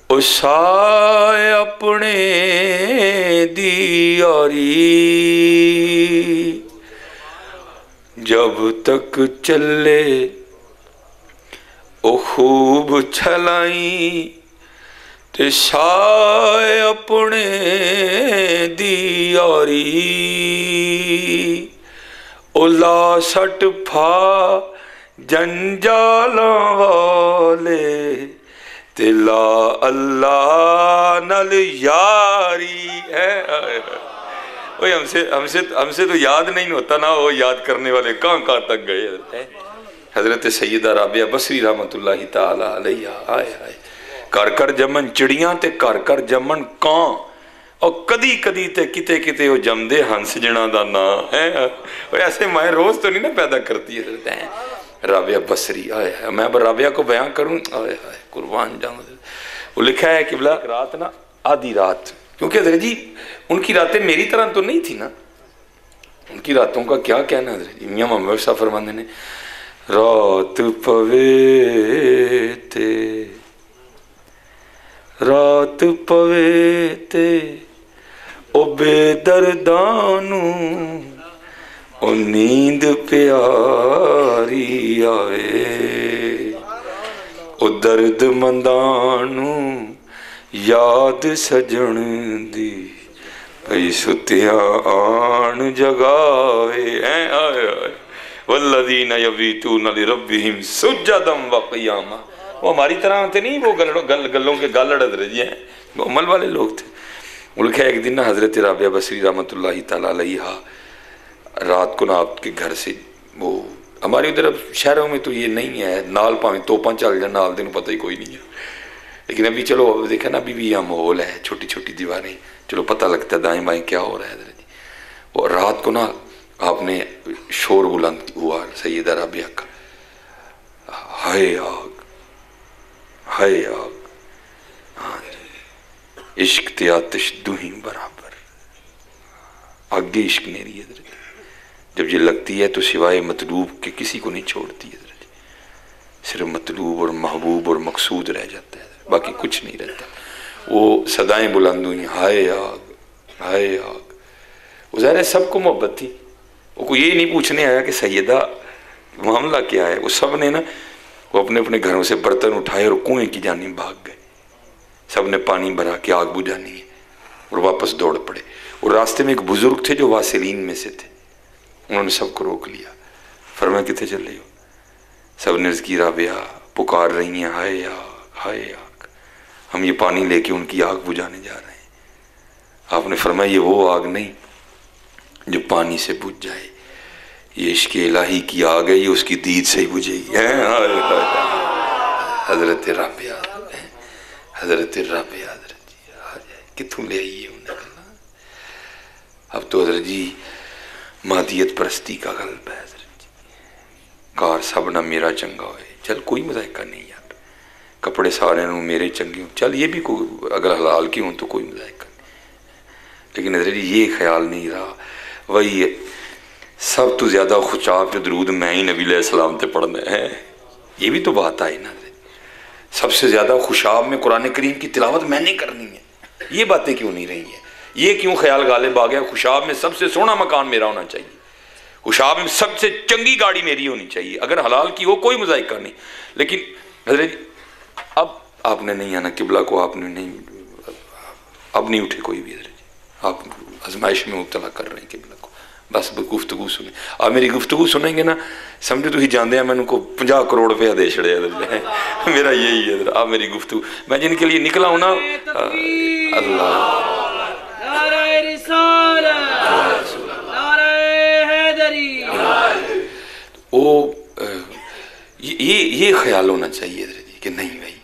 ओ साए अपने दी यारी, जब तक चले ओ खूब चलाई, ते साए अपने दी यारी, ओ ला सट फा जंजाला वाले, ते ला अल्लाह नल यारी है। ओए हमसे तो याद नहीं होता ना, वो याद करने वाले कहाँ कहाँ तक गए। हजरत सैयदा राबिया बसरी रहमतुल्लाहि ताला अलैहा, आए हाय कर कर जमन चिड़ियां ते कर कर जमन कां, और कदी कदी ते किते किते वो जमदे हंस जना दा ना है। ऐसे माए रोज तो नहीं ना पैदा करती है राबिया बसरी। आए हाय मैं राबिया को बयां करूं, आए हाय कुर्बान जाऊं। वो लिखा है कि बोला रात ना आधी रात, क्योंकि हजरत जी उनकी रातें मेरी तरह तो नहीं थी ना, उनकी रातों का क्या कहना हजरत जी। मियां मोहम्मद साहब फरमाते ने रात पवे ते, रात पवे ते ओ बेदर्दानू ओ नींद प्यारी आवे, ओ दर्द मंदानू याद सजन दी भई सुतिया आन जगावे। वल्लज़ीना यबीतूना लिरब्बिहिम सुज्जदम व क़ियामा। वो हमारी तरह थे नहीं, वो गलों के गाल लड़ रहे जी हैं, वो अमल वाले लोग थे। उनके एक दिन ना हज़रत राबिया बसरी रहमतुल्लाहि तआला अलैहा रात को ना आपके घर से, वो हमारे उधर शहरों में तो ये नहीं है, नाल भावें तोपा चल जाए नाल दिन पता ही कोई नहीं है, लेकिन अभी चलो देखा ना अभी भी यहाँ माहौल है, छोटी छोटी दीवारें, चलो पता लगता है दाएं बाएं क्या हो रहा है इधर जी। वो रात को ना आपने शोर बुलंद हुआ सैयदा राबिया का, हाय आग हाय आग, हाँ इश्क ते आतिश दुही बराबर, आगे इश्क नहीं रही है जब ये लगती है तो सिवाय मतलूब के किसी को नहीं छोड़ती है, सिर्फ मतलूब और महबूब और मकसूद रह जाता है, बाकी कुछ नहीं रहता। वो सदाएं बुलंद हुई हाय आग हाय आग। वो ज़ाहिर है सबको मोहब्बत थी, वो कोई ये नहीं पूछने आया कि सैयदा मामला क्या है। वो सब ने ना वो अपने अपने घरों से बर्तन उठाए और कुएं की जानिब भाग गए, सब ने पानी भरा के आग बुझानी है और वापस दौड़ पड़े। और रास्ते में एक बुजुर्ग थे जो वासिलीन में से थे, उन्होंने सबको रोक लिया, फरमाया कितने चल रही हो? सब ने अर्ज़ की राबिया पुकार रही हैं हाय आग हाय आग, हम ये पानी लेके उनकी आग बुझाने जा रहे हैं। आपने फरमाया ये वो आग नहीं जो पानी से बुझ जाए, ये इश्क इलाही की आग है, ये उसकी दीद से ही बुझेगी। हजरत राबिया हजरत राबिया हजरत जी कितों ले आइए उन्हें। अब तो हजरत जी मादियत परस्ती का गल्ब है हजरत जी, कार सब ना मेरा चंगा होए, चल कोई मजायका नहीं यार, कपड़े सारे नू मेरे चंगे हों, चल ये भी कोई अगर हलाल की हों तो कोई मजायका नहीं। लेकिन हजरत जी ये ख्याल नहीं रहा, वही सब तो ज़्यादा खुशाब जो दरूद मैं ही नबी अलैहिस्सलाम ते पढ़ना है, ये भी तो बात आई ना। सबसे ज़्यादा खुशाब में कुरान करीम की तिलावत मैंने करनी है, ये बातें क्यों नहीं रही हैं? ये क्यों ख्याल गालिब आ गया खुशाब में सबसे सोना मकान मेरा होना चाहिए, खुशाब में सबसे चंगी गाड़ी मेरी होनी चाहिए, अगर हलाल की हो कोई मजाइका नहीं। लेकिन हजरत अब आपने नहीं आना किबला को, आपने नहीं, अब नहीं उठे कोई भी हजरत, आप आजमाइश में मुब्तला कर रहे हैं किबला को, बस गुफ्तगू सुने। आप मेरी गुफ्तगू सुनेंगे ना समझो तुम जानते हैं मैंने को 50 करोड़ रुपया दे छड़े मेरा यही है। आप मेरी गुफ्तगू मैं जिनके लिए निकला हूं ना, अल्लाह वो ये ख्याल होना चाहिए हजरत जी कि नहीं भाई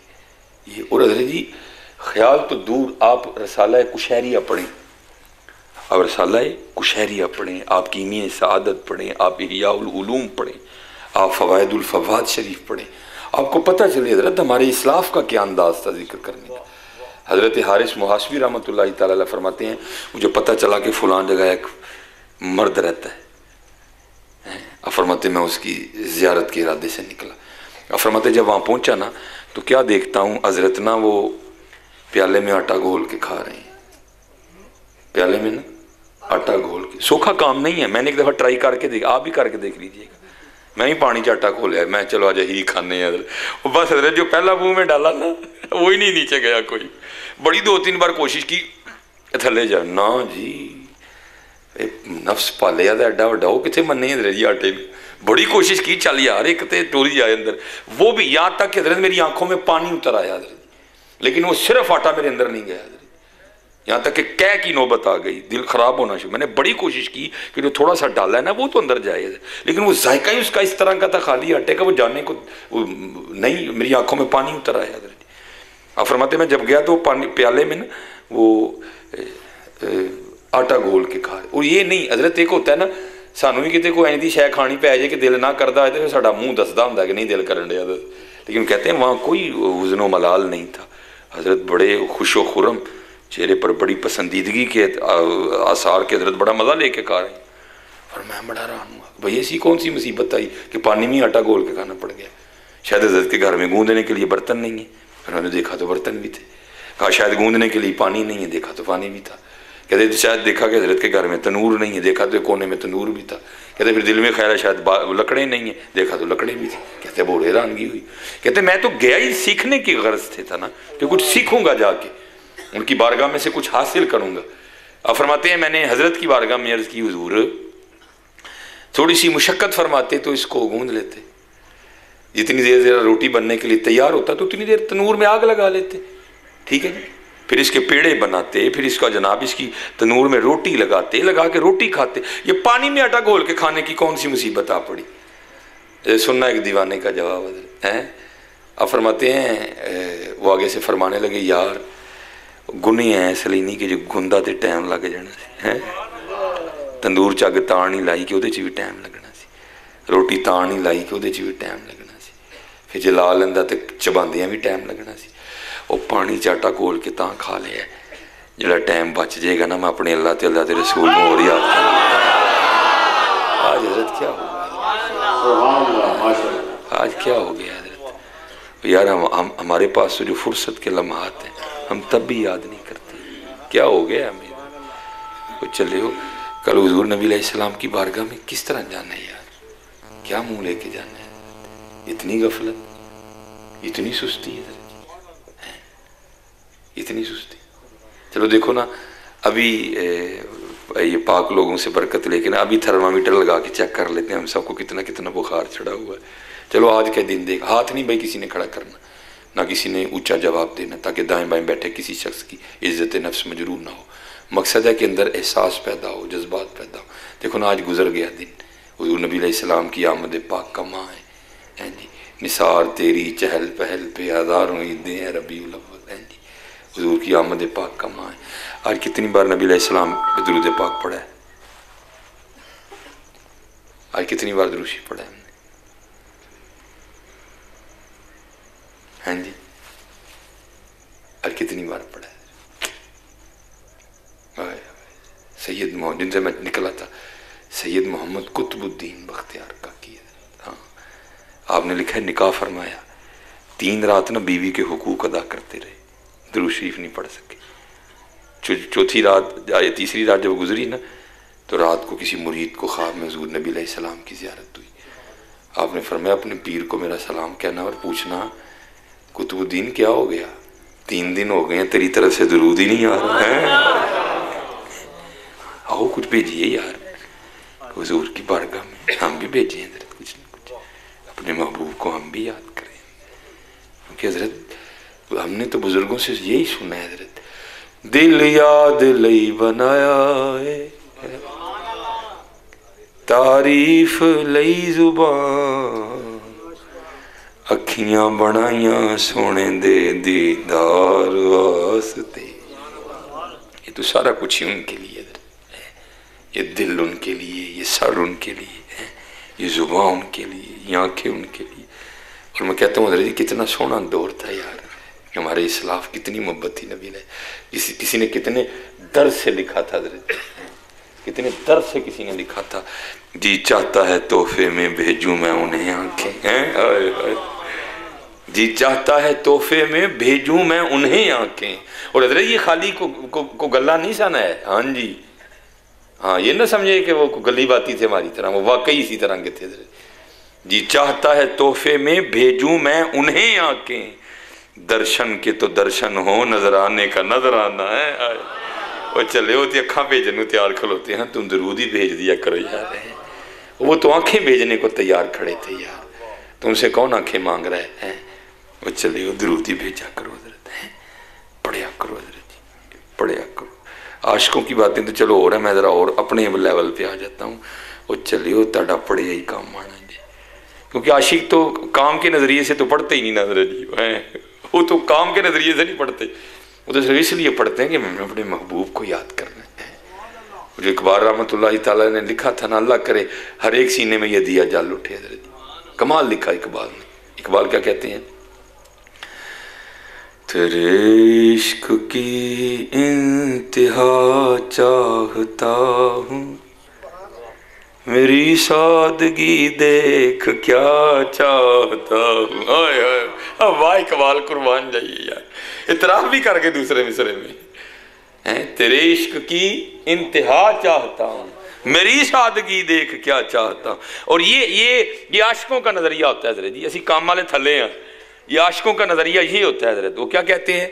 ये। और हजरत जी ख्याल तो दूर, आप रसाला कुशैरिया पढ़ें, आप रसाला कुशैरिया पढ़ें, आप कीमिया सआदत पढ़ें, आप इहयाउल उलूम पढ़ें, आप फवाइदुल फवाद शरीफ पढ़ें, आपको पता चले हजरत हमारे इस्लाफ का क्या अंदाज था जिक्र करने का। हजरत हारिस मुहासबी रहमतुल्लाहि तआला अलैह फरमाते हैं मुझे पता चला कि फ़लाँ जगह एक मर्द रहता है, अब फरमाते मैं उसकी ज़ियारत के इरादे से निकला। अब फरमाते जब वहाँ पहुँचा ना तो क्या देखता हूँ हजरत ना वो प्याले में आटा घोल के खा रहे हैं, प्याले में ना आटा घोल के, सूखा काम नहीं है, मैंने एक दफ़ा ट्राई करके देख, आप भी करके देख लीजिएगा। मैं ही पानी च आटा खोलिया, मैं चलो आज ही खाने वो बस हजरत जो पहला मुँह में डाला ना वो ही नहीं नीचे गया कोई, बड़ी 2-3 बार कोशिश की थले जा ना जी, नफ्स पालिया तो एडा व्डा वो कितने मन्ने हजरत जी आटे में, बड़ी कोशिश की चल यार एक तो टोरी जाए अंदर, वो भी यहाँ तक कि हजरत मेरी आंखों में पानी उतर आया हजरत, लेकिन वो सिर्फ आटा मेरे अंदर नहीं गया हजरत, यहाँ तक कि कह की नौबत आ गई, दिल ख़राब होना शुरू। मैंने बड़ी कोशिश की कि जो थोड़ा सा डाला है ना वो तो अंदर जाए, लेकिन वो जायका ही उसका इस तरह का था खाली आटे का, वो जाने को वो नहीं, मेरी आंखों में पानी उतर आया हजरत। आप फरमाते मैं जब गया तो पानी प्याले में ना वो आटा घोल के खा रहे। और ये नहीं हजरत एक होता है ना सानू भी कितने कोई ऐसी शै खानी पै जाए कि दिल ना करता है तो फिर साडा मूँह दसदा होंदा कि नहीं दिल करन दिया, लेकिन कहते हैं वहाँ कोई वज़नो मलाल नहीं था। हजरत बड़े खुशो खुरम, चेहरे पर बड़ी पसंदीदगी के आसार के हजरत बड़ा मज़ा लेके खा रहे हैं। और मैं बड़ा हैरान हुआ भाई ऐसी कौन सी मुसीबत आई कि पानी में आटा घोल के खाना पड़ गया। शायद हजरत के घर में गूंदने के लिए बर्तन नहीं है, फिर उन्होंने देखा तो बर्तन भी थे, कहा शायद गूंदने के लिए पानी नहीं है, देखा तो पानी भी था, कहते शायद देखा कि हजरत के घर में तनूर नहीं है, देखा तो कोने में तनूर भी था। कहते फिर दिल में ख्याल है शायद लकड़े नहीं है, देखा तो लकड़े भी थी। कहते बहुत हैरानगी हुई। कहते मैं तो गया ही सीखने की गर्ज से था ना, कि कुछ सीखूंगा जाके, उनकी बारगाह में से कुछ हासिल करूंगा। अब फरमाते हैं मैंने हजरत की बारगाह में अर्ज की, हुजूर थोड़ी सी मुशक्कत फरमाते तो इसको गूंद लेते, जितनी देर जरा रोटी बनने के लिए तैयार होता तो उतनी देर तनूर में आग लगा लेते, ठीक है जी। फिर इसके पेड़े बनाते, फिर इसका जनाब इसकी तनूर में रोटी लगाते, लगा के रोटी खाते। ये पानी में आटा घोल के खाने की कौन सी मुसीबत आ पड़ी? सुनना एक दीवाने का जवाब है। अब फरमाते हैं वो आगे से फरमाने लगे, यार गुने हैं इसलिए नहीं कि जो गुंदा तो टाइम लग जाना है, तंदूर च अग तां नहीं लाई कि वो भी टाइम लगना सी, रोटी तां नहीं लाई कि वो भी टाइम लगना सी, फिर जे ला लेंदा तो चबांदियां भी टाइम लगना सी। वो पानी च आटा घोल के तां खा लिया, जो टाइम बच जाएगा ना मैं अपने अल्लाह ते रसूल को और याद करूंगा। आज हजरत क्या हो गया, आज क्या हो गया हजरत यार, हम हमारे पास तो जो फुर्सत के लम्हात हैं हम तब भी याद नहीं करते, क्या हो गया हमें? तो चले हो कल हुजूर नबी अलैहिस्सलाम की बारगाह में किस तरह जाना है यार, क्या मुंह लेके जाना है? इतनी गफलत, इतनी सुस्ती है, इतनी सुस्ती। चलो देखो ना, अभी ये पाक लोगों से बरकत लेके ना अभी थर्मामीटर लगा के चेक कर लेते हैं हम सबको कितना कितना बुखार चढ़ा हुआ है। चलो आज के दिन देख, हाथ नहीं भाई किसी ने खड़ा करना, ना किसी ने ऊंचा जवाब देना, ताकि दाएं बाएं बैठे किसी शख्स की इज्जत नफ्स मजरूर ना हो। मकसद है कि अंदर एहसास पैदा हो, जज्बात पैदा हो। देखो ना आज गुजर गया दिन, हुजूर नबी अलैहिस्सलाम की आमद पाक का माह है जी, निसार तेरी चहल पहल पे हज़ारों ईदें हैं रबीउल अव्वल है जी, हुजूर की आमद पाक का माह है। आज कितनी बार नबी अलैहिस्सलाम पे दुरूद पाक पढ़ा है? आज कितनी बार दुरूशी पढ़ा है हमने? हाँ जी, आज कितनी बार पढ़ा है? सैयद मोहम्मद, जिनसे मैं निकला था, सैयद मोहम्मद कुतुबुद्दीन बख्तियार का किया। हाँ, आपने लिखा है निकाह फरमाया, 3 रात ना बीवी के हुकूक अदा करते रहे, दुरूद शरीफ नहीं पढ़ सके। चौथी रात या तीसरी रात जब गुजरी ना, तो रात को किसी मुरीद को ख्वाब में हुजूर नबी अलैहिस्सलाम की ज़ियारत हुई। आपने फरमाया अपने पीर को मेरा सलाम कहना और पूछना कुतुबुद्दीन क्या हो गया, 3 दिन हो गए हैं तेरी तरफ से दुरूद ही नहीं आ रहा है, आओ कुछ भेजिए यार हुजूर की बारगाह में, हम भी भेजिए हजरत कुछ न कुछ, अपने महबूब को हम भी याद करें। क्योंकि हजरत हमने तो बुजुर्गों से यही सुना है, हजरत दिल याद लई बनाया है, तारीफ लई जुबान, अखियां बनाइया सोने दे दीदार वास्ते। ये तो सारा कुछ ही उनके लिए, ये दिल उनके लिए, ये सर उनके लिए, ये जुबान उनके लिए, ये आंखें उनके लिए। और मैं कहता हूँ हज़रत जी कितना सोना दौर था यार, हमारे इस्लाफ कितनी मोहब्बत थी नबी ने, किसी ने कितने दर्द से लिखा था हज़रत, कितने दर्द से किसी ने लिखा था, जी चाहता है तोहफे में भेजूं मैं उन्हें आंखें हैं, जी चाहता है तोहफे में भेजूं मैं उन्हें आंखें। और हज़रत ये खाली को गला नहीं साना है, हाँ जी, हाँ ये ना समझे कि वो गली बाती थे हमारी तरह, वो वाकई इसी तरह के थे। जी चाहता है तोहफे में भेजूं मैं उन्हें आंखें, दर्शन के तो दर्शन हो नजराने का नजराना है। और चले होती अखा भेजने को तैयार खलोते हैं, तुम दरूद ही भेज दिया करो यार, वो तो आंखें भेजने को तैयार खड़े थे यार, तुमसे कौन आंखें मांग रहा है? वो चले हो दरूद ही भेजा करो हजरत, पढ़िया करो हजरत जी, पढ़िया करो। आशिकों की बातें तो चलो हो रहा है, मैं ज़रा और अपने लेवल पे आ जाता हूँ। वो चलियो ताड़ा पढ़िया ही काम आना जी, क्योंकि आशिक तो काम के नज़रिए से तो पढ़ते ही नहीं ना हजरत जी, वो तो काम के नज़रिए से नहीं पढ़ते, वो तो सिर्फ इसलिए पढ़ते हैं कि मैंने अपने महबूब को याद करना है। जो इकबाल रहमतुल्लाह ताला ने लिखा था ना, अल्लाह करे हर एक सीने में ये दिया जल उठे हजरत जी, कमाल लिखा इकबाल ने। इकबाल क्या कहते हैं, तेरे इश्क की इंतहा चाहता हूँ, मेरी सादगी देख क्या चाहता हूँ। वाह इकबाल कुर्बान जाइए यार, इतराफ भी करके दूसरे मिसरे में हैं, तेरे इश्क की इंतहा चाहता हूँ, मेरी सादगी देख क्या चाहता हूँ। और ये आशिकों का नजरिया होता है हजरत जी, असी काम वाले थले हैं, ये आशिकों का नजरिया ये होता है हजरत। वो क्या कहते हैं,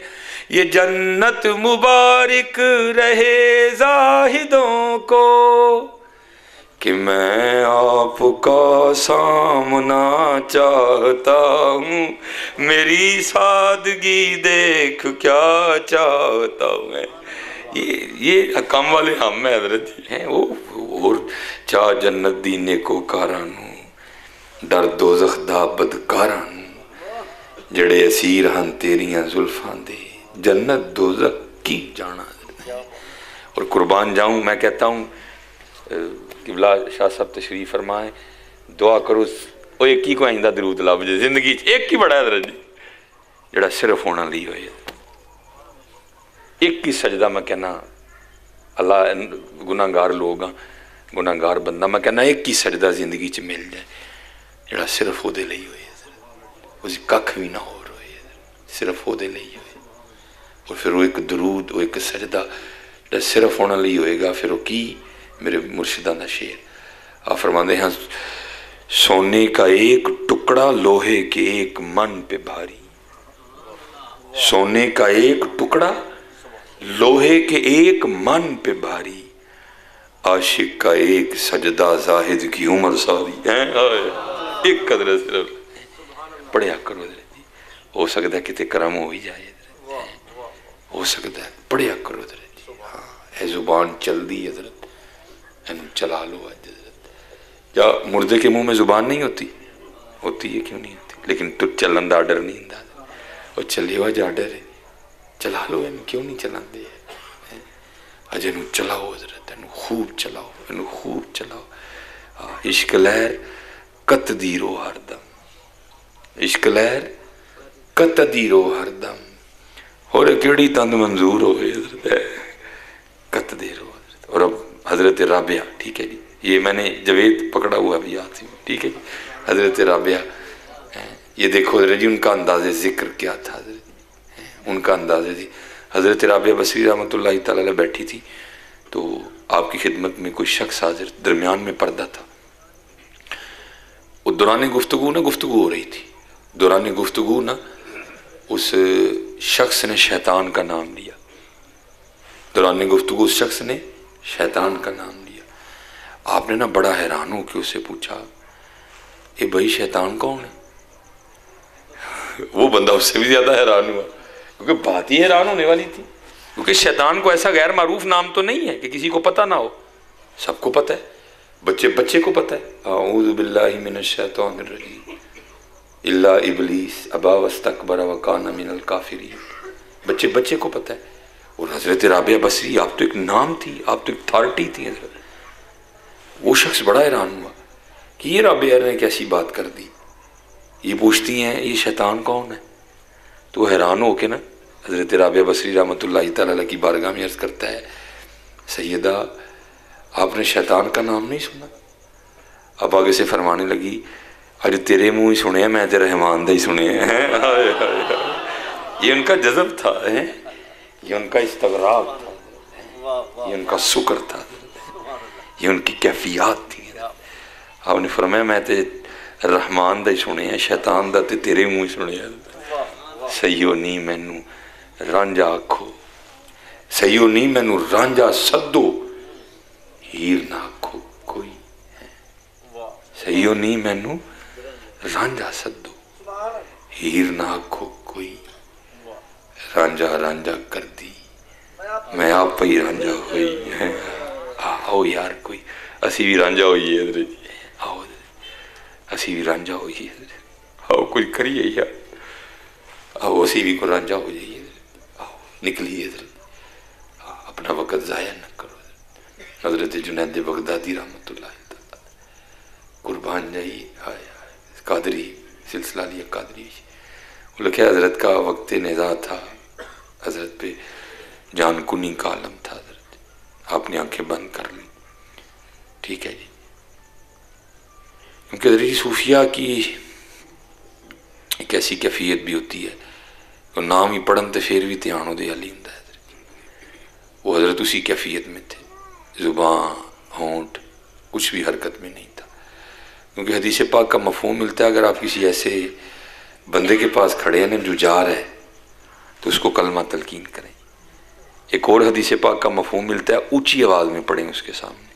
ये जन्नत मुबारक रहे जाहिदों को कि मैं आपका सामना चाहता हूँ, मेरी सादगी देख क्या चाहता हूँ। ये काम वाले हम है हजरत जी हैं। वो और चाह जन्नत दीने को कारानू, डर दोज़ख दा बदकारानू, जड़े असीर हन तेरियां जुल्फां दे, जन्नत दोज़ख की जाना। और कुर्बान जाऊं, मैं कहता हूँ किबला शाह साहब तशरीफ फरमाए, दुआ करो वो एक ही को आइंदा दरूद लब जे जिंदगी एक ही बड़ा हजरत जी, जड़ा सिर्फ होना ली होए एक ही सजदा। मैं कहना अल्लाह गुनाहगार लोग हाँ, गुनाहगार बंदा, मैं कहना एक ही सजदा जिंदगी च मिल जाए जड़ा सिर्फ ओदे लई होए, उस कख भी ना हो रोए, सिर्फ ओदे लई होए। और फिर वो एक दरूद, वो एक सजदा जड़ा सिर्फ होना लई होएगा, फिर वो की मेरे मुर्शिदा का शेर आप फरमाते हैं, सोने का एक टुकड़ा लोहे के एक मन पे भारी, सोने का एक टुकड़ा लोहे के एक मन पे भारी, आशिक का एक सजदा जाहिद की उम्र सारी है। एक कदर सिर्फ पढ़िया करो जी, हो सकता है कितने करम हो ही जाए, हो सकता है पढ़िया करो जी। हाँ, है जुबान चल दी हजरत, एनू चला लो अज हजरत। या मुर्दे के मुंह में जुबान नहीं होती, होती है क्यों नहीं होती, लेकिन तो चलन का आर्डर नहीं होता, और चले हुआ जो आर्डर है चला लो, इन क्यों नहीं चलाते अज इनू चलाओ हजरत, इनू खूब चलाओ, इनू खूब चलाओ। इश्क लहर कत दी रो हरदम, इश्क लहर कत दी रो हरदम, और केड़ी तंद मंजूर हो कत दे रो हजरत। और अब हजरत राबिया, ठीक है जी, ये मैंने जवेद पकड़ा हुआ भी याद थी, ठीक है जी। हजरत राबिया, ये देखो हजरत जी उनका अंदाज़े जिक्र क्या था हजरत, उनका अंदाज़े थी। हजरत राबिया बसरी रहमतुल्लाह तआला अलैह बैठी थी, तो आपकी खिदमत में कोई शख्स हाजिर, दरमियान में पर्दा था। वो दौरान गुफ्तगू ना गुफ्तगू हो रही थी, दौरान गुफ्तगू ना उस शख्स ने शैतान का नाम लिया, दौरान गुफ्तगू उस शख्स ने शैतान का नाम लिया। आपने ना बड़ा हैरान हो कि उससे पूछा, ये भाई शैतान कौन है? वो बंदा उससे भी ज्यादा हैरान हुआ, क्योंकि बात ही हैरान होने वाली थी, क्योंकि शैतान को ऐसा गैर मारूफ नाम तो नहीं है कि किसी को पता ना हो, सबको पता है, बच्चे बच्चे को पता है। औज़ु बिल्लाहि मिनश शैतानिर रजीम इल्ला इब्लीस अबा वस्तकबर व काना मिनल काफिरीन, बच्चे बच्चे को पता है। और हजरत राबिया बसरी, आप तो एक नाम थी, आप तो एक अथॉरिटी थी हजरत। वो शख्स बड़ा हैरान हुआ कि ये राबिया ने कैसी बात कर दी, ये पूछती हैं ये शैतान कौन है। तो हैरान हो के ना हजरत राबिया बसरी रहमतुल्लाह तआला अलैह की बारगाह में अर्ज़ करता है, सैयदा आपने शैतान का नाम नहीं सुना? अब आगे से फरमाने लगी, अरे तेरे मुँह ही सुने, मैं तेरे रहमान दा ही सुने हैं। ये उनका जज़ब था, ये उनका इस्तग़राब था, ये उनका शुक्र था, ये उनकी कैफियत थी। आपने फरमाया मैं ते रहमान दा ही सुने हैं, शैतान दा ते तेरे मुँह ही सुने हैं। सईयो नी मैनू रांझा आखो, सईयो नी मैनू रांझा सदो, हीर ना आखो कोई, सईयो नी मैनू रांझा सदो, हीर ना आखो कोई, रांझा रांझा कर दी मैं आप ही रांझा हुई है। आओ यार कोई असी भी रांझा होइए, आओ असी भी रांझा होइए, आओ कोई करिए यार, आओ असी भी को रांझा हो जाइए, आओ निकलिए, अपना वक़्त ज़ाया न करो। हज़रत जुनैद बगदादी रहमतुल्लाह कुर्बान जाइए, कादरी सिलसिला लिया कादरी, वो लिखे हज़रत का वक्त निज़ा था, हज़रत पे जान कुनी का आलम था, हज़रत आपने आंखें बंद कर ली, ठीक है जी। क्योंकि हज़रत सूफिया की एक ऐसी कैफियत भी होती है, नाम ही पढ़न तो फिर भी ध्यान उहदे अल ही हुंदा है। वो हज़रत उसी कैफियत में थे, ज़ुबान होंठ कुछ भी हरकत में नहीं था। क्योंकि हदीस पाक का मफ़हूम मिलता है, अगर आप किसी ऐसे बंदे के पास खड़े हैं जो जा रहा है तो उसको कलमा तलकीन करें। एक और हदीस पाक का मफ़हूम मिलता है, ऊंची आवाज़ में पढ़ें उसके सामने,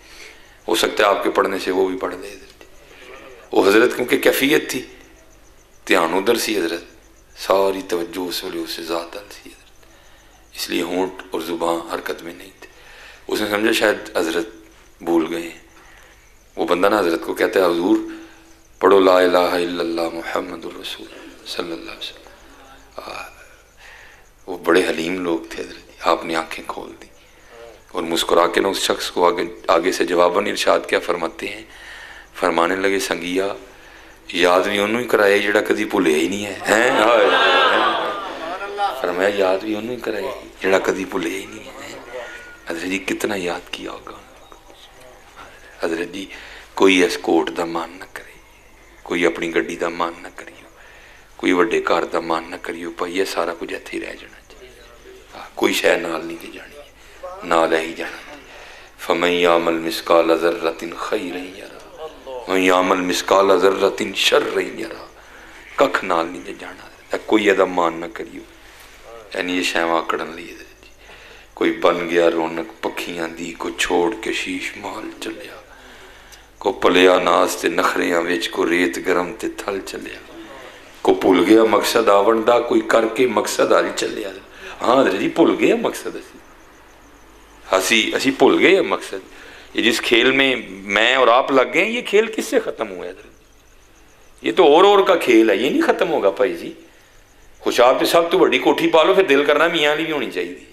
हो सकता है आपके पढ़ने से वो भी पढ़ ले। वो हज़रत क्योंकि कैफियत थी, ध्यान उधर सी हज़रत, सारी तवज्जो उस वाले उससे ज़्यादा सी हज़रत, इसलिए होंठ और ज़ुबान हरकत में नहीं थे। उसने समझा शायद हज़रत भूल गए हैं। वो बंदा ना हज़रत को कहता है, हुज़ूर पढ़ो ला इलाहा इल्लल्लाह मुहम्मदुर रसूल सल्लल्लाहु अलैहि वसल्लम। वो बड़े हलीम लोग थे हज़रत, आपने आंखें खोल दी और मुस्कुरा के ना उस शख्स को आगे से जवाबन इरशाद क्या फरमाते हैं, फरमाने लगे, संगिया याद भी उन्होंने ही कराया जिहड़ा कदी भुलिया ही नहीं है। फरमाया याद भी उन्होंने ही कराया जिहड़ा कदी भुलिया ही नहीं है। हज़रत जी कितना याद किया होगा हज़रत जी। कोई इस कोट का मान ना करे, कोई अपनी गड्डी का मान ना करियो, कोई वड्डे घर का मान ना करियो, भाई ये सारा कुछ इत्थे ही रह जाना चाहिए। कोई शै नाल नहीं ले जानी, नाल ही जाना। फमन यामल मिसकाल ज़र्रतिन खैरन यरा वन यामल मिसकाल ज़र्रतिन शर्रन यरा। कख नाल नहीं ले जाना, कोई एदा मान ना करियो। यानी ये शैवां आकड़न लई कोई बन गया रौनक पखियां दी, को छोड़ के शीश माल चलिया, को पलिया नास ते नखरियां विच, को रेत गरम ते थल चलिया, को भुल गया मकसद आवण दा, कोई करके मकसद हल चलिया। हाँ हज़रत जी भुल गए मकसद, असी भुल गए मकसद। ये जिस खेल में मैं और आप लग गए, ये खेल किससे ख़त्म हुआ है? ये तो और का खेल है, ये नहीं ख़त्म होगा भाई जी। खुशाब तो सब तो बड़ी कोठी पा लो, फिर दिल करना मियाँ वाली भी होनी चाहिए,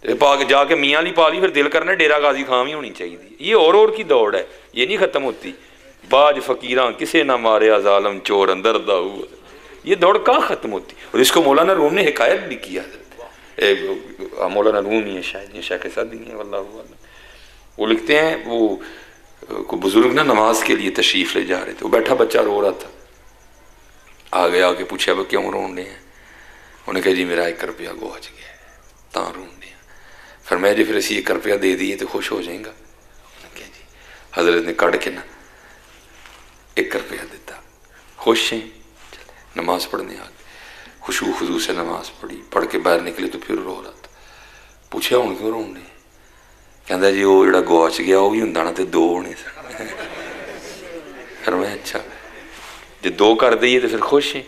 पा के जाके मियाँ वाली पा ली, फिर दिल करना डेरा गाजी खां भी होनी चाहिए। ये और की दौड़ है, ये नहीं ख़त्म होती। बाज फकीरां किसे ना मारे जालम चोर अंदर दा हुआ, ये दौड़ कहाँ ख़त्म होती। और इसको मौलाना रूम ने हिकायत भी किया, मौलाना रूम ही है शायद, ये शेख सादी है वल्लाहु आलम। वो लिखते हैं, वो को बुजुर्ग ना नमाज के लिए तशरीफ़ ले जा रहे थे, वो बैठा बच्चा रो रहा था, आगे आके पूछा वो क्यों रोन रहे हैं? उन्हें कहा जी मेरा 1 रुपया गुआच गया ता रोन रहे हैं। फरमाया जी फिर असी 1 रुपया दे दिए तो खुश हो जाएगा? उन्हें कहा जी। हज़रत ने कड़ के ना 1 रुपया दिता, खुश हैं, नमाज पढ़ने आ गए, खुशबू खुशू से नमाज पढ़ी, पढ़ के बाहर निकले तो फिर रो रहा था। पूछा हूँ क्यों रोन रहे? कहता जी वो जो गुआच गया वो भी होंदा ना तो 2 होने सन। फरमाया अच्छा जो 2 कर दिए तो फिर खुश हैं?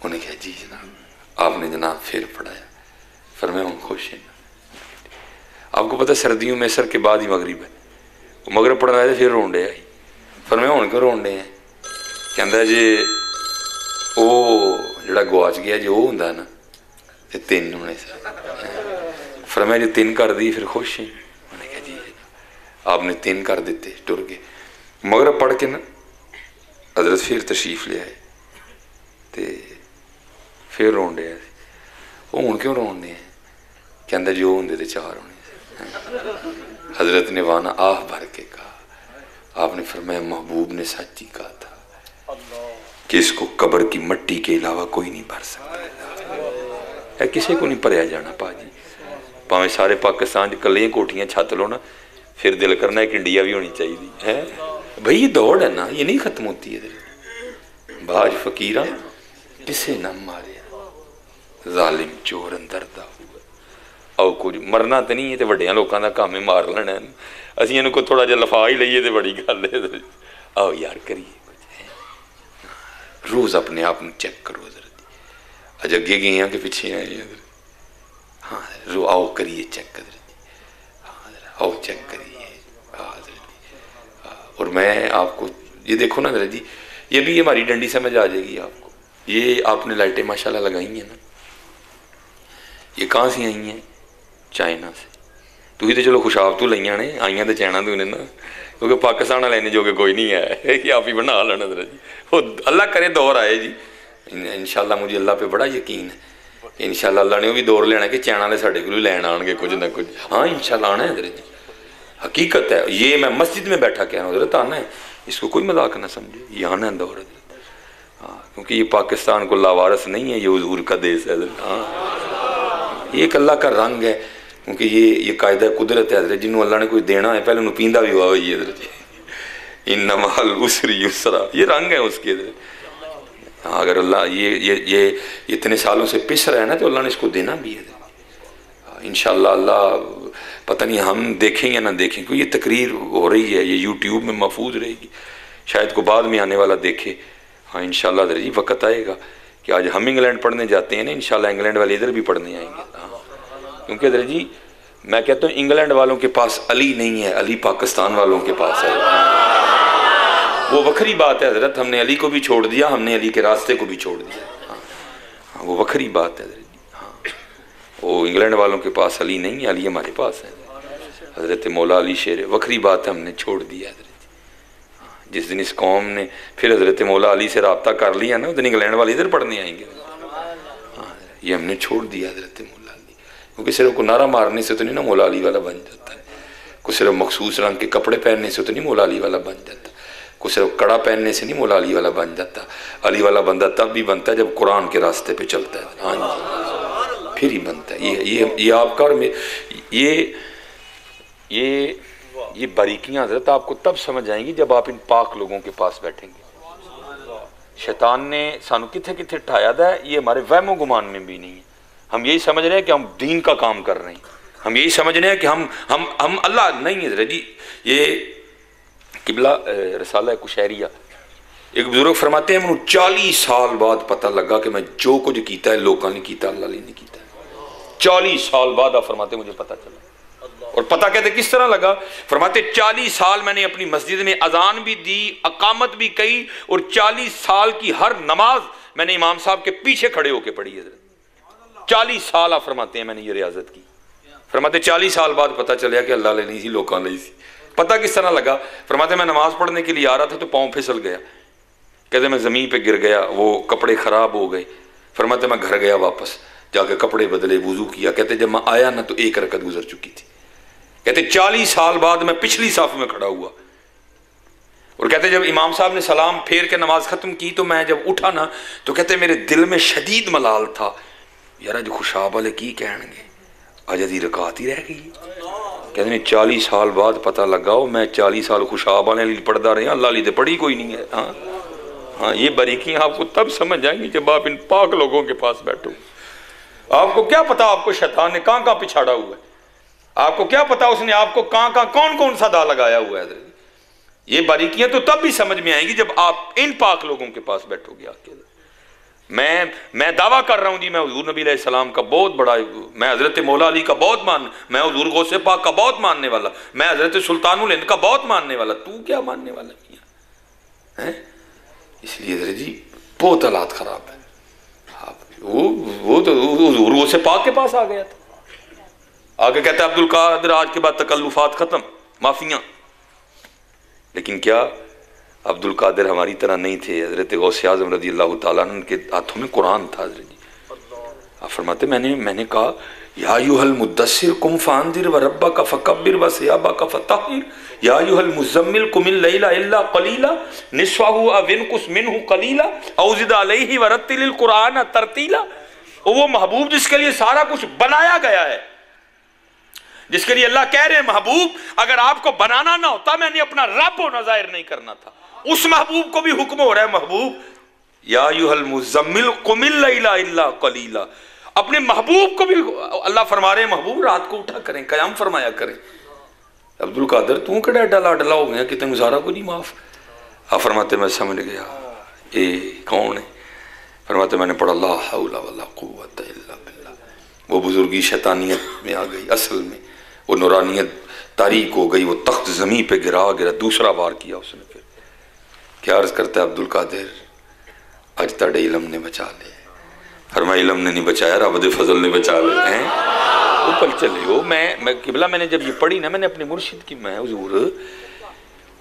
उन्हें कहा जी जनाब। आपने जनाब फिर पढ़ाया, फरमाया हम खुश हैं। आपको पता सर्दियों में असर के बाद ही मगरिब है, वो मगरिब पढ़ना है तो फिर रोन डे आई। फरमाया हुण क्यों रोन डे हैं? कहता जी वो जो गुआच गया जो होंदा ना तो 3 होने सन। फरमाया जो 3 कर दी फिर खुश हैं? उन्हें कहा जी आपने 3 कर दिते, टुर गए। मगरिब पढ़ के ना हज़रत फिर तशरीफ़ ले आए तो फिर रोन डे। वो हुण क्यों रोन डे हैं? कहता जो होंदे तो 4 होने। हज़रत ने वाना आह भर के कहा। आपने फरमाया महबूब ने सच ही कहा था कि इसको कब्र की मट्टी के अलावा कोई नहीं भर सकता। किसी को नहीं भरया जाना भाजी, भावें सारे पाकिस्तान कलियां कोठियां छत लो ना, फिर दिल करना एक इंडिया भी होनी चाहिए है भाई। ये दौड़ है ना, ये नहीं खत्म होती है। बाज फकीरा किसे ना मारे जालिम चोर अंदर दा हुआ। आओ कुछ मरना तो नहीं है तो वड्डियां लोगों का काम है मार लेना, असीं इन्हूं को थोड़ा जिहा लफा ही लईए तो बड़ी गल है। आओ यार करिए कुछ, रोज़ अपने आप में चेक करो जरा। अज अगे गए हैं कि पिछे आए हैं? हाँ रो आओ करिए चेक कर, हाँ आओ चेक करिए। और मैं आपको ये देखो ना जरा जी, ये भी हमारी डंडी समझ आ जाएगी आपको। ये आपने लाइटें माशाल्लाह लगाई हैं ना, ये कहाँ से आई हैं? चाइना से। तुम तो चलो खुशाब तो लिया ने, आईया तो चाइना तो ने ना, क्योंकि पाकिस्तान वाले ने जो कि कोई नहीं है कि आप ही बना लेना जरा जी। वो अल्लाह करे दौर आए जी, इंशाल्लाह मुझे अल्लाह पे बड़ा यकीन है। इंशाल्लाह अल्लाह ने वो भी दौर लेना कि चाइना वाले साढ़े को लैन आएंगे कुछ ना कुछ। हाँ इंशाल्लाह आना है जरा जी, हकीकत है। ये मैं मस्जिद में बैठा कह रहा हूँ, जरूरत आना है, इसको कोई मजाक ना समझे, ये आना है दौर। हाँ क्योंकि ये पाकिस्तान को लावारस नहीं है, ये हुजूर का देश है। हाँ ये एक अल्लाह का रंग है। क्योंकि ये कायदा कुदरत है हजरत, जिन्होंने अल्लाह ने कोई देना है पहले उन्होंने पींदा भी हुआ वही हजरत जी। इन्ना माल उसरी युसरा, ये रंग है उसके हजरत। हाँ, अगर अल्लाह ये इतने सालों से पिस रहा है ना तो अल्लाह ने इसको देना भी है इंशाअल्लाह। अल्लाह पता नहीं हम देखें या ना देखें, क्योंकि ये तकरीर हो रही है, ये यूट्यूब में महफूज रहेगी, शायद को बाद में आने वाला देखे। हाँ इंशाअल्लाह जी वक़्त आएगा कि आज हम इंग्लैंड पढ़ने जाते हैं ना, इंशाअल्लाह इंग्लैंड वाले इधर भी पढ़ने आएंगे। हाँ, क्योंकि हजरत जी मैं कहता हूँ इंग्लैंड वालों के पास अली नहीं है, अली पाकिस्तान वालों के पास है। वो वखरी बात है हजरत, हमने अली को भी छोड़ दिया, हमने अली के रास्ते को भी छोड़ दिया। हाँ, हाँ वो वखरी बात है हजरत जी। हाँ, वो इंग्लैंड वालों के पास अली नहीं है, अली हमारे पास है। हजरत मौला अली शेर, वखरी बात है, हमने छोड़ दिया हजरत। जिस दिन इस कौम ने फिर हजरत मौला अली से रब्ता कर लिया ना, उस दिन इंग्लैंड वाले इधर पढ़ने आएंगे। हाँ, ये हमने छोड़ दिया हजरत मौला अली, क्योंकि सिर्फ को नारा मारने से तो नहीं ना मौला अली वाला बन जाता है, कोई सिर्फ मखसूस रंग के कपड़े पहनने से तो नहीं मौला अली वाला बन जाता, कोई सिर्फ कड़ा पहनने से नहीं मौला अली वाला बन जाता। अली वाला बंदा तब भी बनता है जब कुरान के रास्ते पे चलता है। हाँ जी, फिर ही बनता है। ये आपका और ये बारीकियां हजरत आपको तब समझ आएंगी जब आप इन पाक लोगों के पास बैठेंगे। शैतान ने सानू किथे किथे ठाया था, ये हमारे वहमो गुमान में भी नहीं है। हम यही समझ रहे हैं कि हम दीन का काम कर रहे हैं, हम यही समझ रहे हैं कि हम अल्लाह नहीं है हजरत जी। ये किबला रसाला कुशैरिया एक बुजुर्ग फरमाते हैं, मैंने 40 साल बाद पता लगा कि मैं जो कुछ कीता है लोगों ने कीता, अल्लाह ने नहीं कीता। 40 साल बाद आप फरमाते मुझे पता चला। और पता कहते किस तरह लगा, फरमाते 40 साल मैंने अपनी मस्जिद में अजान भी दी, अकामत भी कही, और 40 साल की हर नमाज मैंने इमाम साहब के पीछे खड़े होकर पढ़ी है। 40 साल आप फरमाते हैं मैंने ये रियाजत की। फरमाते 40 साल बाद पता चला कि अल्लाह ने नहीं सी लोगों ने सी। पता किस तरह लगा, फरमाते मैं नमाज पढ़ने के लिए आ रहा था तो पाँव फिसल गया, कहते मैं ज़मीन पे गिर गया, वो कपड़े ख़राब हो गए। फरमाते मैं घर गया, वापस जाके कपड़े बदले, वुज़ू किया। कहते जब मैं आया ना तो 1 रकत गुजर चुकी थी। कहते 40 साल बाद मैं पिछली साफ में खड़ा हुआ। और कहते जब इमाम साहब ने सलाम फेर के नमाज ख़त्म की तो मैं जब उठा ना तो कहते मेरे दिल में शदीद मलाल था, यार अज खुशाब वाले की कहणगे, अज अदी रकात ही रह गई। कहते 40 साल बाद पता लगा मैं 40 साल खुशाब वाले पढ़ता रहा, अल्लाह ली तो पढ़ी कोई नहीं है। हाँ हाँ, ये बारीकियाँ आपको तब समझ आएंगी जब आप इन पाक लोगों के पास बैठो। आपको क्या पता आपको शैतान ने कहाँ कहाँ पिछाड़ा हुआ है, आपको क्या पता उसने आपको कहाँ कहाँ कौन कौन सा दा लगाया हुआ है। ये बारीकियां तो तब भी समझ में आएंगी जब आप इन पाक लोगों के पास बैठोगे आके। मैं दावा कर रहा हूं जी, मैं हुजूर नबी अलैहिस्सलाम का बहुत बड़ा, मैं हजरत मौला अली का बहुत मैं हुजूर गौसे पाक का बहुत मानने वाला, मैं हजरत सुल्तानुल हिंद का बहुत मानने वाला, तू क्या मानने वाला मियां है। इसलिए हजरत जी बहुत हालात खराब है। वो तो हुजूर गौसे पाक के पास आ गया था। आगे कहते हैं अब्दुल कादिर आज के बाद तकल्लुफात खत्म, माफियां। लेकिन क्या अब्दुल कादिर हमारी तरह नहीं थे। हजरत गौसे आज़म रज़ी अल्लाह ताला अन्हु के हाथों में कुरान था हजरत जी। आप फरमाते मैंने कहा या अय्युहल मुद्दस्सिर कुम फांदिर व रब्बका फकब्बिर व सियाबका फतहिर या अय्युहल मुज़म्मिल कुमिल लैला इल्ला क़लीला निस्फ़हु अव इनकुस मिनहु क़लीला औ ज़िद अलैहि व रत्तिलिल कुरान तरतीला। वो महबूब जिसके लिए सारा कुछ बनाया गया है, जिसके लिए अल्लाह कह रहे हैं महबूब अगर आपको बनाना ना होता मैंने अपना रब होना जाहिर नहीं करना था। उस महबूब को भी हुक्म हो रहा है महबूब या अय्युहल मुज़म्मिल कुमिल लैला इल्ला क़लीला। अपने महबूब को भी अल्लाह फरमा रहे हैं महबूब रात को उठा करें, कयाम फरमाया करें। अब्दुल कादिर तू कड़ा डला डला हो गया कि तेन सारा कुछ नहीं माफ। आप फरमाते मैं समझ गया ये कौन है। फरमाते मैंने पढ़ा ला हौला वला कुव्वत इल्ला बिल्लाह। वो बुजुर्गी शैतानियत में आ गई, असल में वो नूरानियत तारीक हो गई, वो तख्त ज़मीं पे गिरा दूसरा बार किया उसने। फिर क्या अर्ज़ करता है अब्दुल कादिर अज तड़े इलम ने बचा ले। फरमाया इलम ने नहीं बचाया, रब दे फजल ने बचा ले हैं। ऊपर चले हो। मैं किबला मैंने जब ये पढ़ी ना मैंने अपने मुर्शिद की, मैं हुजूर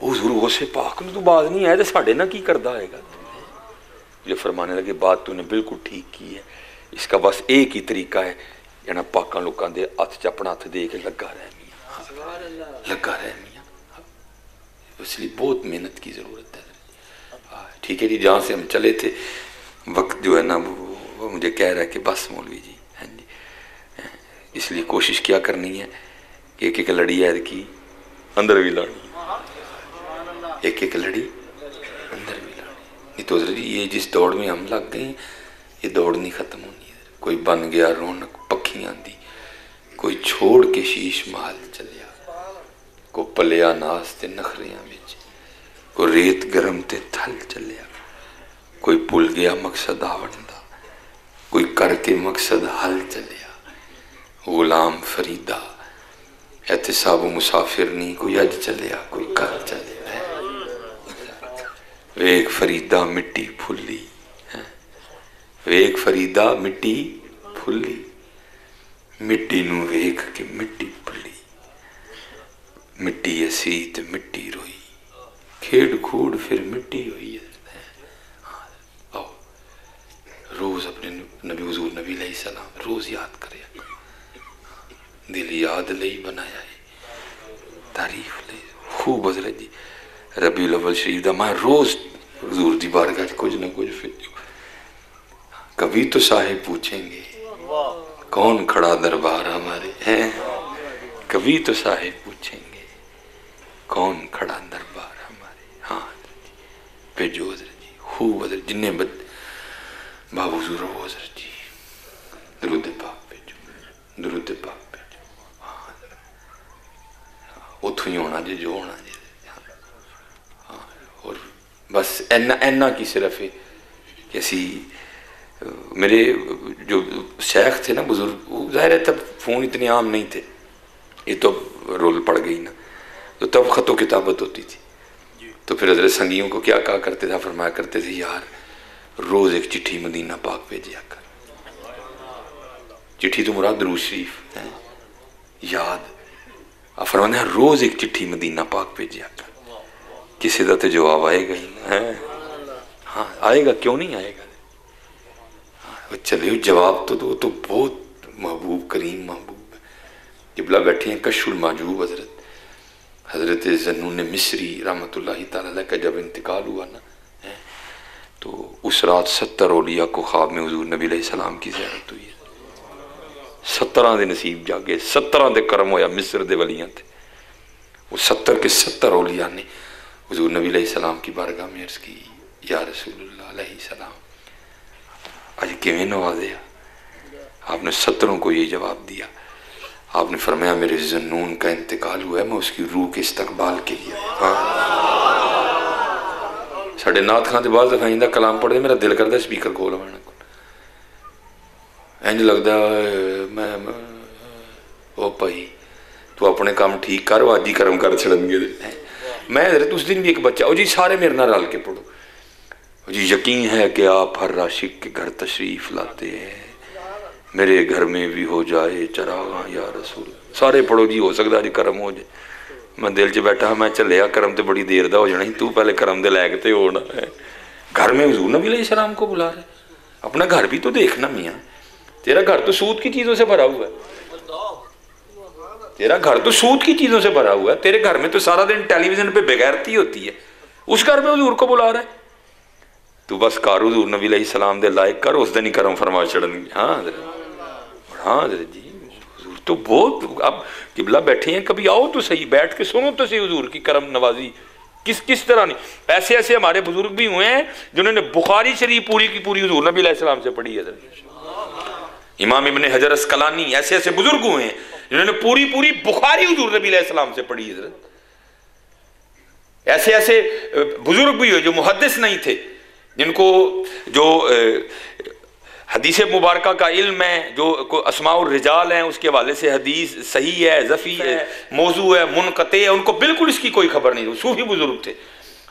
गौसे पाक में तो बात नहीं आया तो साढ़े ना की करदा आएगा। ये फरमाने लगे बात तूने बिल्कुल ठीक की है, इसका बस एक ही तरीका है जना पाका लोगों के हथ च अपना हथ दे के लगा रहे मियां, लगा रहे मियां। इसलिए बहुत मेहनत की ज़रूरत है। ठीक है जी, जहाँ से हम चले थे वक्त जो है ना वो मुझे कह रहा है कि बस मौलवी जी हैं जी, इसलिए कोशिश क्या करनी है, एक एक लड़ी है की अंदर भी लानी, एक एक लड़ी अंदर भी लानी। नहीं तो हजरत जी ये जिस दौड़ में हम लग गए ये दौड़ नहीं खत्म होनी है। कोई बन गया रौनक पखियां दी, कोई छोड़ के शीश महल चलिया, को पलिया नास ते नखरियां विच, को रेत गरम ते थल चलिया, कोई भुल गया मकसद आवण दा, कोई करके मकसद हल चलिया। गुलाम फरीदा एहतिसाब मुसाफिर नहीं, कोई अज चलिया कोई कल चलिया। वेख फरीदा मिट्टी फुली, वेख फरीदा मिट्टी फुली, मिट्टी नू वेख के मिट्टी फुली, मिट्टी असी ते मिट्टी रोई, खेड़ खूड़ फिर मिट्टी हुई है। आओ रोज अपने नबी हुजूर नबी अलैहि सलाम रोज याद करे, दिल याद लई बनाया है, तारीफ ले खूब हजरत जी रबीउल अव्वल शरीफ दा मैं रोज हुजूर दी बारगाह कुछ ना कुछ फिर। कभी तो साहिब पूछेंगे कौन खड़ा दरबार हमारे हैं, कभी तो साहिब पूछेंगे कौन खड़ा दरबार हमारे। हाँ भेजो हजरत जी खूब हजरत जिन्हें बाबू हुजूर हजरत जी दरूद पाक भेजो, दरूद पाक भेजो। हाँ उथों ही होना जी जो होना जी। हाँ और बस इन्ना की सिर्फ है कि असी मेरे जो शेख थे ना बुजुर्ग, जाहिर है तब फ़ोन इतने आम नहीं थे, ये तो रोल पड़ गई ना, तो तब ख़तो किताबत होती थी। तो फिर हजरत संगियों को क्या कहा करते थे, फरमाया करते थे यार रोज़ एक चिट्ठी मदीना पाक भेजिया कर। चिट्ठी तो मुराद दुरूद शरीफ है, याद आप फरमाने हैं रोज़ एक चिट्ठी मदीना पाक भेजिया कर, किसी का तो जवाब आएगा ही है। हाँ आएगा, क्यों नहीं आएगा। चले जवाब तो दो, तो बहुत महबूब करीम महबूब किबला बैठे हैं कशुल माजूब हजरत ज़न्नून मिस्री रहमतुल्लाहि तआला अलैह का जब इंतकाल हुआ ना, तो उस रात 70 औलिया को ख्वाब में हुजूर नबी अलैहि सलाम की ज़ियारत हुई है। 70 दे नसीब जागे, 70 दे करम होया, मिस्र दे वलियां थे वो 70 के 70 औलिया ने हुजूर नबी अलैहि सलाम की बारगाह में अर्ज़ की या रसूलुल्लाह अलैहि सलाम आज किवें नवाज़िया। आपने 70 को ये जवाब दिया, आपने फरमाया मेरे ज़न्नून का इंतकाल हुआ है, मैं उसकी रूह के इस्तकबाल के लिए। हाँ साढ़े नाथ खां बाद दफा इंदा कलाम पढ़े मेरा दिल करता स्पीकर खोल मैंने इंज लगता मैं ओ भाई तू अपने काम ठीक कर, अज ही कर्म कर छड़नगे। मैं उस दिन भी एक बच्चा ओ जी सारे मेरे नाल रल के पढ़ो जी, यकीन है कि आप हर आशिक के घर तशरीफ लाते हैं, मेरे घर में भी हो जाए चरागा या रसूल। सारे पढ़ो जी, हो सकता जी कर्म हो जाए। मैं दिल च बैठा मैं चलिया कर्म तो बड़ी देर का हो जाना, तू पहले कर्म दे लैक तो होना है। घर में हुजूर नबी अलैहि सलाम को बुला रहे, अपना घर भी तो देखना मियाँ, तेरा घर तो सूद की चीज़ों से भरा हुआ है, तेरा घर तो सूद की चीज़ों से भरा हुआ है। तेरे घर में तो सारा दिन टेलीविजन पे बेगैरती होती है, उस घर में हुजूर को बुला रहा है। तू बस कर हुजूर नबी अलैहि सलाम दे लायक कर, उस दिन ही कर्म फरमा चढ़न। हाँ जी हुजूर तो बहुत, अब किबला बैठे हैं, कभी आओ तो सही, बैठ के सुनो तो सही हुजूर की करम नवाजी किस किस तरह नहीं। ऐसे ऐसे हमारे बुजुर्ग भी हुए हैं जिन्होंने बुखारी शरीफ पूरी की पूरी हुजूर नबी अलैहि सलाम से पढ़ी है। इमाम इब्ने हजर अस्कलानी, ऐसे ऐसे बुजुर्ग हुए हैं जिन्होंने पूरी पूरी बुखारी हुजूर नबी अलैहि सलाम से पढ़ी है। ऐसे ऐसे बुजुर्ग भी हुए जो मुहद्दिस नहीं थे, जिनको जो हदीस मुबारका का इल्म है, जो अस्माउर रिजाल हैं, उसके हवाले से हदीस सही है, ज़फ़ी है, मौजू है, मुनक़ते है, उनको बिल्कुल इसकी कोई खबर नहीं। सूफी बुजुर्ग थे,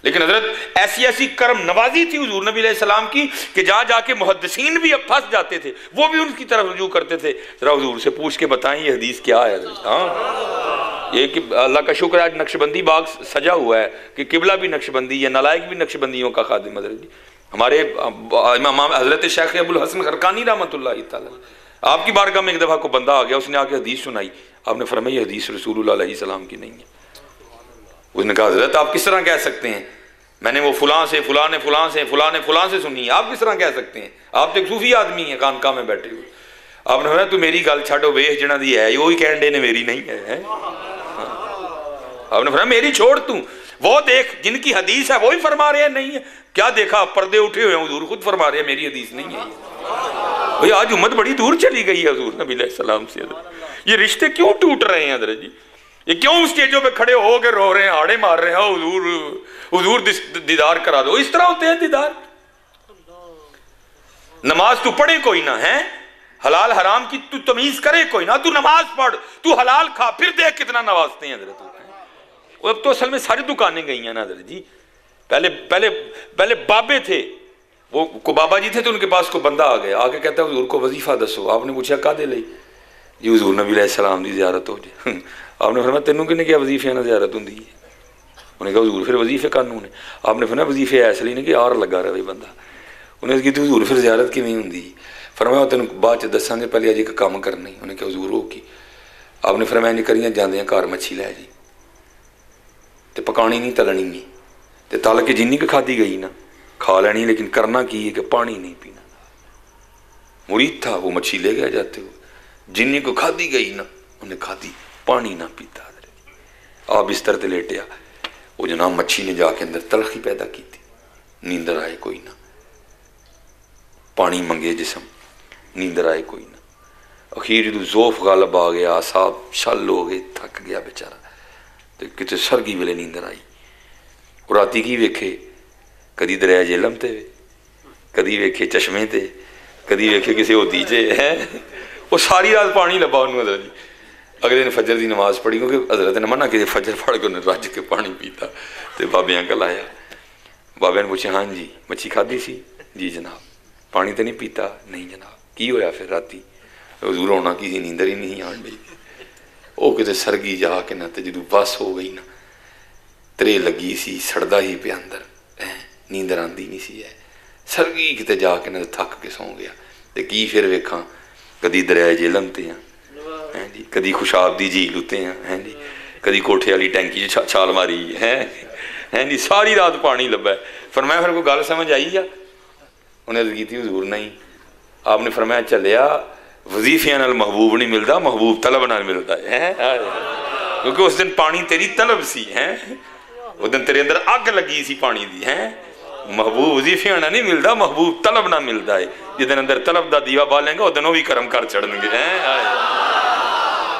लेकिन हजरत ऐसी ऐसी कर्म नवाजी थी हुजूर नबी अलैहि सलाम की कि जहाँ जाके मुहद्दिसीन भी अब फंस जाते थे, वो भी उनकी तरफ रुजू करते थे। जरा हुजूर से पूछ के बताएं ये हदीस क्या है। हाँ ये कि अल्लाह का शुक्र आज नक्शबंदी बाग सजा हुआ है कि किबला भी नक्शबंदी है, नलायक भी नक्शबंदियों का खादिम हजरत। हमारे इमाम हजरत शेख अबुल हसन खरकानी रहमतुल्लाहि तआला आपकी बारगाह में एक दफ़ा को बंदा आ गया, उसने आके हदीस सुनाई, आपने फरमाया ये हदीस रसूलुल्लाह अलैहि सलाम की नहीं है। उसने कहा हजरत आप किस तरह कह सकते हैं, मैंने वो फलां से फलां ने फलां से सुनी है, आप किस तरह कह सकते हैं, आप तो एक सूफी आदमी हैं खानकाह में बैठे हुए। आपने फरमाया तू मेरी गल छो, वेख जिन्हां दी है वही कहण दे ने मेरी नहीं है। आपने फरमाया मेरी छोड़ तू, वो देख जिनकी हदीस है वो ही फरमा रहे हैं नहीं है। क्या देखा, पर्दे उठे हुए हैं, हुजूर खुद फरमा रहे हैं मेरी हदीस नहीं है। भाई आज उम्मत बड़ी दूर चली गई है हुजूर नबी अलैहिस्सलाम से। ये रिश्ते क्यों टूट रहे हैं हज़रत जी? ये क्यों स्टेजों पे खड़े हो के रो रहे हैं, हाड़े मार रहे हैं, हुजूर दीदार करा दो? इस तरह होते हैं दीदार? नमाज तू पढ़े कोई ना है, हलाल हराम की तू तमीज करे कोई ना, तू नमाज पढ़, तू हलाल खा, फिर देख कितना नवाजते हैं हज़रत। अब तो असल में सारी दुकानें गई हैं ना हज़रत जी। पहले पहले पहले बाबे थे, वो को बाबा जी थे, तो उनके पास को बंदा आ गया, आके कहता है हुजूर को वजीफा दसो। आपने पूछा कादे लई? जी हुजूर नबी अलैहिस्सलाम दी ज़ियारत हो जाए। आपने फरमाया तेनों किन्ने क्या वजीफे ना ज़ियारत होंदी है? उन्हें कहा हुजूर फिर वजीफे कानून है। आपने फरमाया वजीफे इसलिए नहीं कि यार लगा रहे बंदा। उन्हें कहा हुजूर फिर ज़ियारत किवें हुंदी? फरमाया तेन बाद च दसांगे, पहले अज एक काम करना ही। उन्हें कहा हुजूर हो की? आपने फरमाया इंज करियां जांदियां घर मच्छी लै जी, तो पकानी नहीं तलनी है, तो तल के जिन्नी क खाधी गई ना खा लेनी, लेकिन करना की है कि पानी नहीं पीना। मुरीद था, वो मच्छी ले गया जाते हुए, जिन्नी को खाधी गई ना उन्हें खाधी, पानी ना पीता। आप बिस्तर ते लेटिया, वो जनाब मच्छी ने जाके अंदर तलखी पैदा की थी, नींदर आए कोई ना, पानी मंगे जिसम, नींदर आए कोई ना। अखीर जो जोफ गालब आ गया, साहब शल हो गए, थक गया बेचारा, तो कितने सरगी वेले नींदर आई। और राती की वेखे, कदी दरिया जेलम ते, कदी वेखे चश्मे ते, कदी वेखे किसी होती चे है। वो सारी रात पानी लब्भा उन्होंने हज़रत जी। अगले दिन फजर की नमाज पढ़ी, क्योंकि हज़रत ने मना कि फजर पढ़ के उन्हें रज के पानी पीता। तो बाबे अंकल आया, बाबे ने पूछा हाँ जी मच्छी खाधी सी? जी जनाब। पानी तो नहीं पीता? नहीं जनाब। की होया फिर राती? हजूर होना की नींदर ही नहीं आन डी। वो किते सरगी जाके ना, तो जो बस हो गई ना, त्रे लगी सी, सड़दा ही पे अंदर, नींदर आती नहीं सी है, सरगी किते जाके ना थक के सौ गया। तो की फिर वेखा, कदी दरिया जेलम ते हैं जी, कदी खुशाब दी झील उत्ते हैं जी, कदी कोठे वाली टैंकी छाल मारी हैं जी, सारी रात पानी लब्भा। फरमाया फिर कोई गल समझ आई आ? उन्हें अर्ज की हजूर नहीं। आपने फरमाया चलिया वजीफिया नाल महबूब नहीं मिलता, महबूब तलब नाल मिलता है। क्योंकि उस दिन पानी तेरी तलब सी है, उस दिन तेरे अंदर अग लगी सी पानी दी है। महबूब वजीफिया ना नहीं मिलता, महबूब तलब ना मिलता है। जिस दिन अंदर तलब का दीवा बालेंगे उस दिन वो भी कर्म कर चढ़नगे।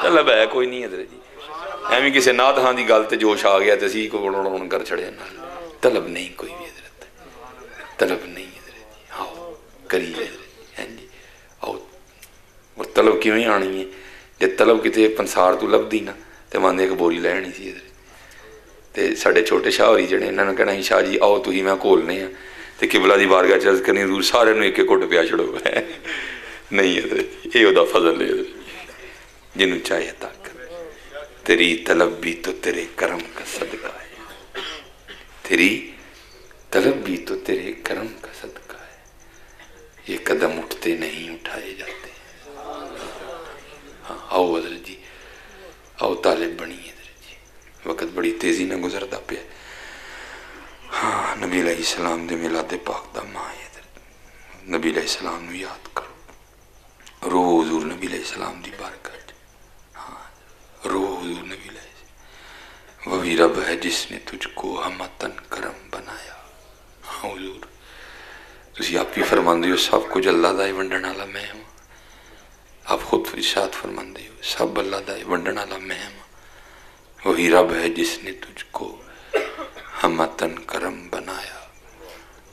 तलब है कोई नहीं हज़रत जी। एवं किसी नाथ खां की गल ते जोश आ गया तो असी को कर छड़े, तलब नहीं कोई भी हज़रत, तलब नहीं हज़रत जी। आओ करिए हैं जी, आओ। और तलब किवें आनी है? जे तलब किते पंसार तू लभदी ना, तो माने एक बोरी लैनी सी हज़रत। तो साढ़े छोटे शाह होरी जड़े इन्होंने कहना शाह जी आओ तुम मैं घोलने हैं, तो किबला की बारगाह च अर्ज करनी हजूर सारे एक एक घुट पिया छड़ो। नहीं हज़रत ये वह फजल है जिन्हों चाहे अता कर। तेरी तलब भी तो तेरे करम का सदका है, तेरी तलब भी तो तेरे करम का सदका है। ये कदम उठते नहीं उठाए जाते। हाँ आओ हज़रत जी, आओ तालिब बनिए। वक़्त बड़ी तेज़ी ना गुजरता पे। हाँ नबी अलैहिस्सलाम दे मिलादे पाक दा माह है। नबी अलैहिस्सलाम नूं याद करो, रो हुजूर नबी अलैहिस्सलाम दी बरकत। हाँ रो हुजूर नबी अलैहिस्सलाम। वही रब है जिसने तुझको हमतन करम बनाया। हाँ हुजूर तुसी आप ही फरमांदे हो सब कुछ अल्लाह दा वंडण वाला मैं हूँ। आप खुद इरशाद फरमांदे हो सब अल्लाह दा वंडण वाला मैं हूँ। वही रब है जिसने तुझको हमतन करम बनाया,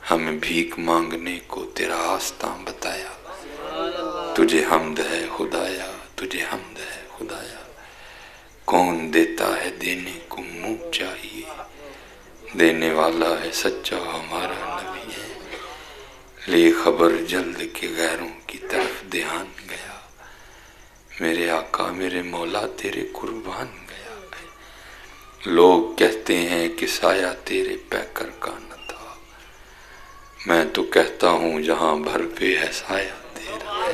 हमें भीख मांगने को तेरा आस्था बताया। तुझे हमद है खुदाया, तुझे हमद है खुदाया। कौन देता है देने को मुँह चाहिए, देने वाला है सच्चा हमारा नबी है। ले खबर जल्द के गैरों की तरफ ध्यान गया, मेरे आका मेरे मौला तेरे कुर्बान गया। लोग कहते हैं कि साया तेरे पैकर का न था, मैं तो कहता हूँ जहाँ भर पे है साया तेरा है।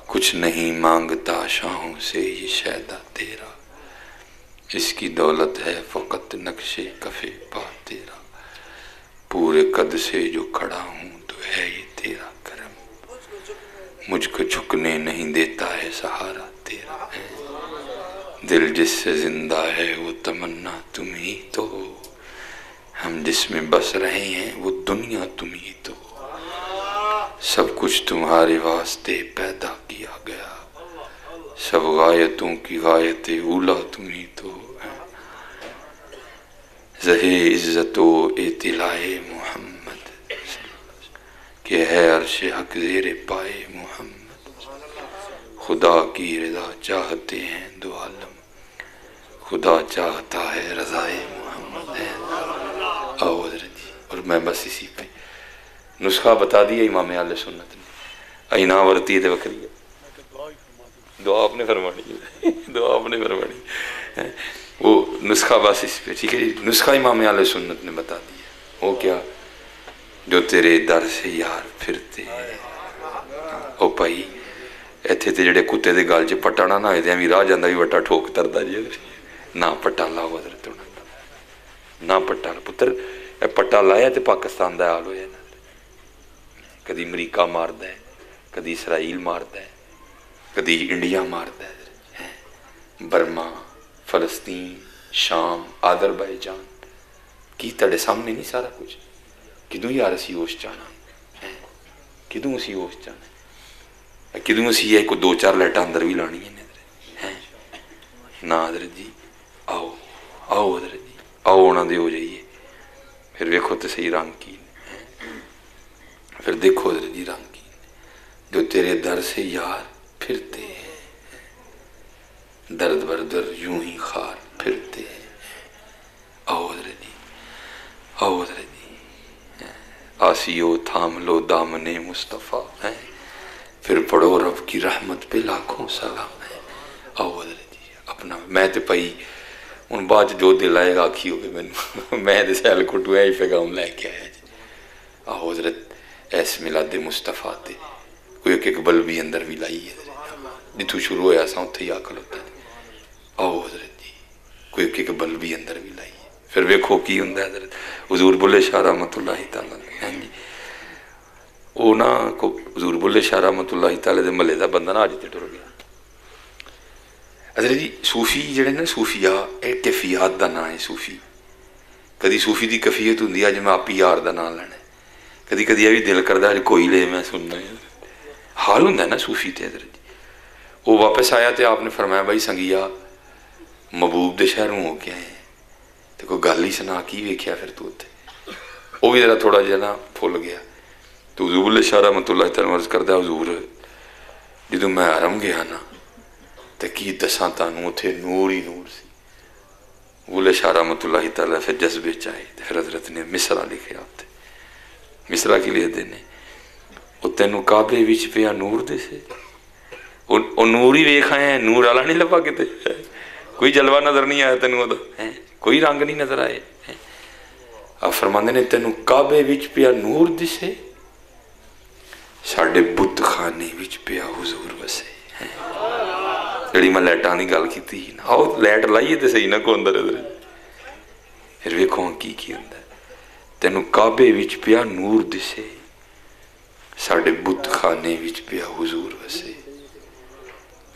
कुछ नहीं मांगता शाहों से ये शैदा तेरा, इसकी दौलत है फ़कत नक्शे कफ़े पा तेरा। पूरे कद से जो खड़ा हूँ तो है ये तेरा करम, मुझको झुकने नहीं देता है सहारा तेरा है। दिल जिससे जिंदा है वो तमन्ना तुम ही तो हो, हम जिसमें बस रहे हैं वो दुनिया तुम ही तो हो। सब कुछ तुम्हारे वास्ते पैदा किया गया, सब गायतों की गायते ऊला तुम ही तो हो। ज़हे इज़्ज़तो इतिलाए मोहम्मद के है अर्श हक ज़ेरे पाए मोहम्मद। खुदा की रज़ा चाहते हैं दो आलम, खुदा चाहता है रज़ाए मोहम्मद है। आओ हज़रत जी। और मैं बस इसी पे नुस्खा बता दिया इमाम आले सुन्नत ने। अइना वर्ती है वक्री है, दुआ आपने फरमानी है, दुआ आपने फरमानी है। वो नुस्खा बस इस पे, ठीक है जी। नुस्खा इमाम आले सुन्नत ने बता दिया। वो क्या? जो तेरे दर से यार फिरते ओ भाई, इत्थे ते जेड़े कुत्ते दे गल च पट्टा ना होए ते राह जांदा भी वट्टा ठोक तरदा जी। ना पट्टा लाओ हज़रत, ना पट्टा पुत्तर, पट्टा लाया तो पाकिस्तान का हाल होया। कदी अमरीका मारदा है, कदी इसराइल मारदा है, कदी इंडिया मारदा है, बर्मा, फलस्तीन, शाम, आज़रबाईजान। की तेरे सामने नहीं सारा कुछ? किदों यार असी होश जाना है, किदों असी होश जाना, किदों असी एक दो चार लाइटां अंदर भी लानी है ना। हज़रत जी आओ, आओ हज़रत जी आओ, उन्होंने दे हो जाइए। फिर वेखो तो सही रंग की, फिर देखो हज़रत जी रंग की। जो तेरे दर से यार फिरते हैं, दर्द बरदर यूं ही खार फिरते हैं। आओ हज़रत जी, आओ हज़रत जी। आसियो थाम लो दामने मुस्तफ़ा है, फिर पढ़ो रब की रहमत पे लाखों सलाम है। आओ हज़रत जी अपना। मैं तो भाई हूँ बाद जो दिल आएगा आखी हो गए मैनू, मैं तो सैल कुटू ही पैगाम लैके आया जी। आओ हज़रत ऐस मिलादे मुस्तफ़ा ते कोई एक एक बल भी अंदर भी लाई है, जिथों शुरू होया सा उत्थे ही आ खलोता। आओ हज़रत जी कोई एक एक बल भी अंदर भी लाई है। फिर वेखो की हुंदा हज़रत हुजूर बुल्ले शाह रहमतुल्लाहि तआला हैं जी। वो ना को हुजूर बुल्ले शाह रहमतुल्लाहि तआला दे महल्ले दा बंदा ना अज ते टुर गया। हज़रत जी सूफी जिहड़े ना, सूफिया एक कैफियत का नाम है सूफी। कदी सूफी की कैफियत होंदी है अज मैं आप ही यार का नाम लैना, कदी कदी यह भी दिल करता अज कोई ले मैं सुनना है। हाल होंदा ना सूफी ते। हज़रत जी वो वापस आया तो आपने फरमाया भाई संगिया महबूब के शहरों हो के आए तो कोई गल ही सुना की वेख्या फिर तू उत्थे। वो भी जरा थोड़ा जहा ना फुल गया। तो हुजूर बुल्ले शाह रहमतुल्लाहि तआला अर्ज़ करदा हुजूर जो मैं हरम गया ना तो की दसा तुहानूं उत्थे नूर ही नूर सी। बुल्ले शाह रहमतुल्लाहि तआला फिर जज्बे च आए तो फिर हज़रत ने मिसरा लिखिया उत्ते। मिसरा की लिखते ने, वो तेनों काबे विच पिया नूर दिसे, वो नूर ही वेख आया, नूर वाला नहीं लभा किते, कोई जलवा नजर नहीं आया तेनों ओदा, कोई रंग नहीं नजर आए। आप फरमांदे ने तेनों काबे विच पिया नूर दिसे, साडे बुत खाने विच पिया हुजूर वसे। जी मैं लाइटां की गल की ना, आओ लाइट लाइए तो सही ना को अंदर। फिर वेखो की होंदा, तेनों काबे विच पिया नूर दिसे, साडे बुत खाने विच पिया हुजूर वसे।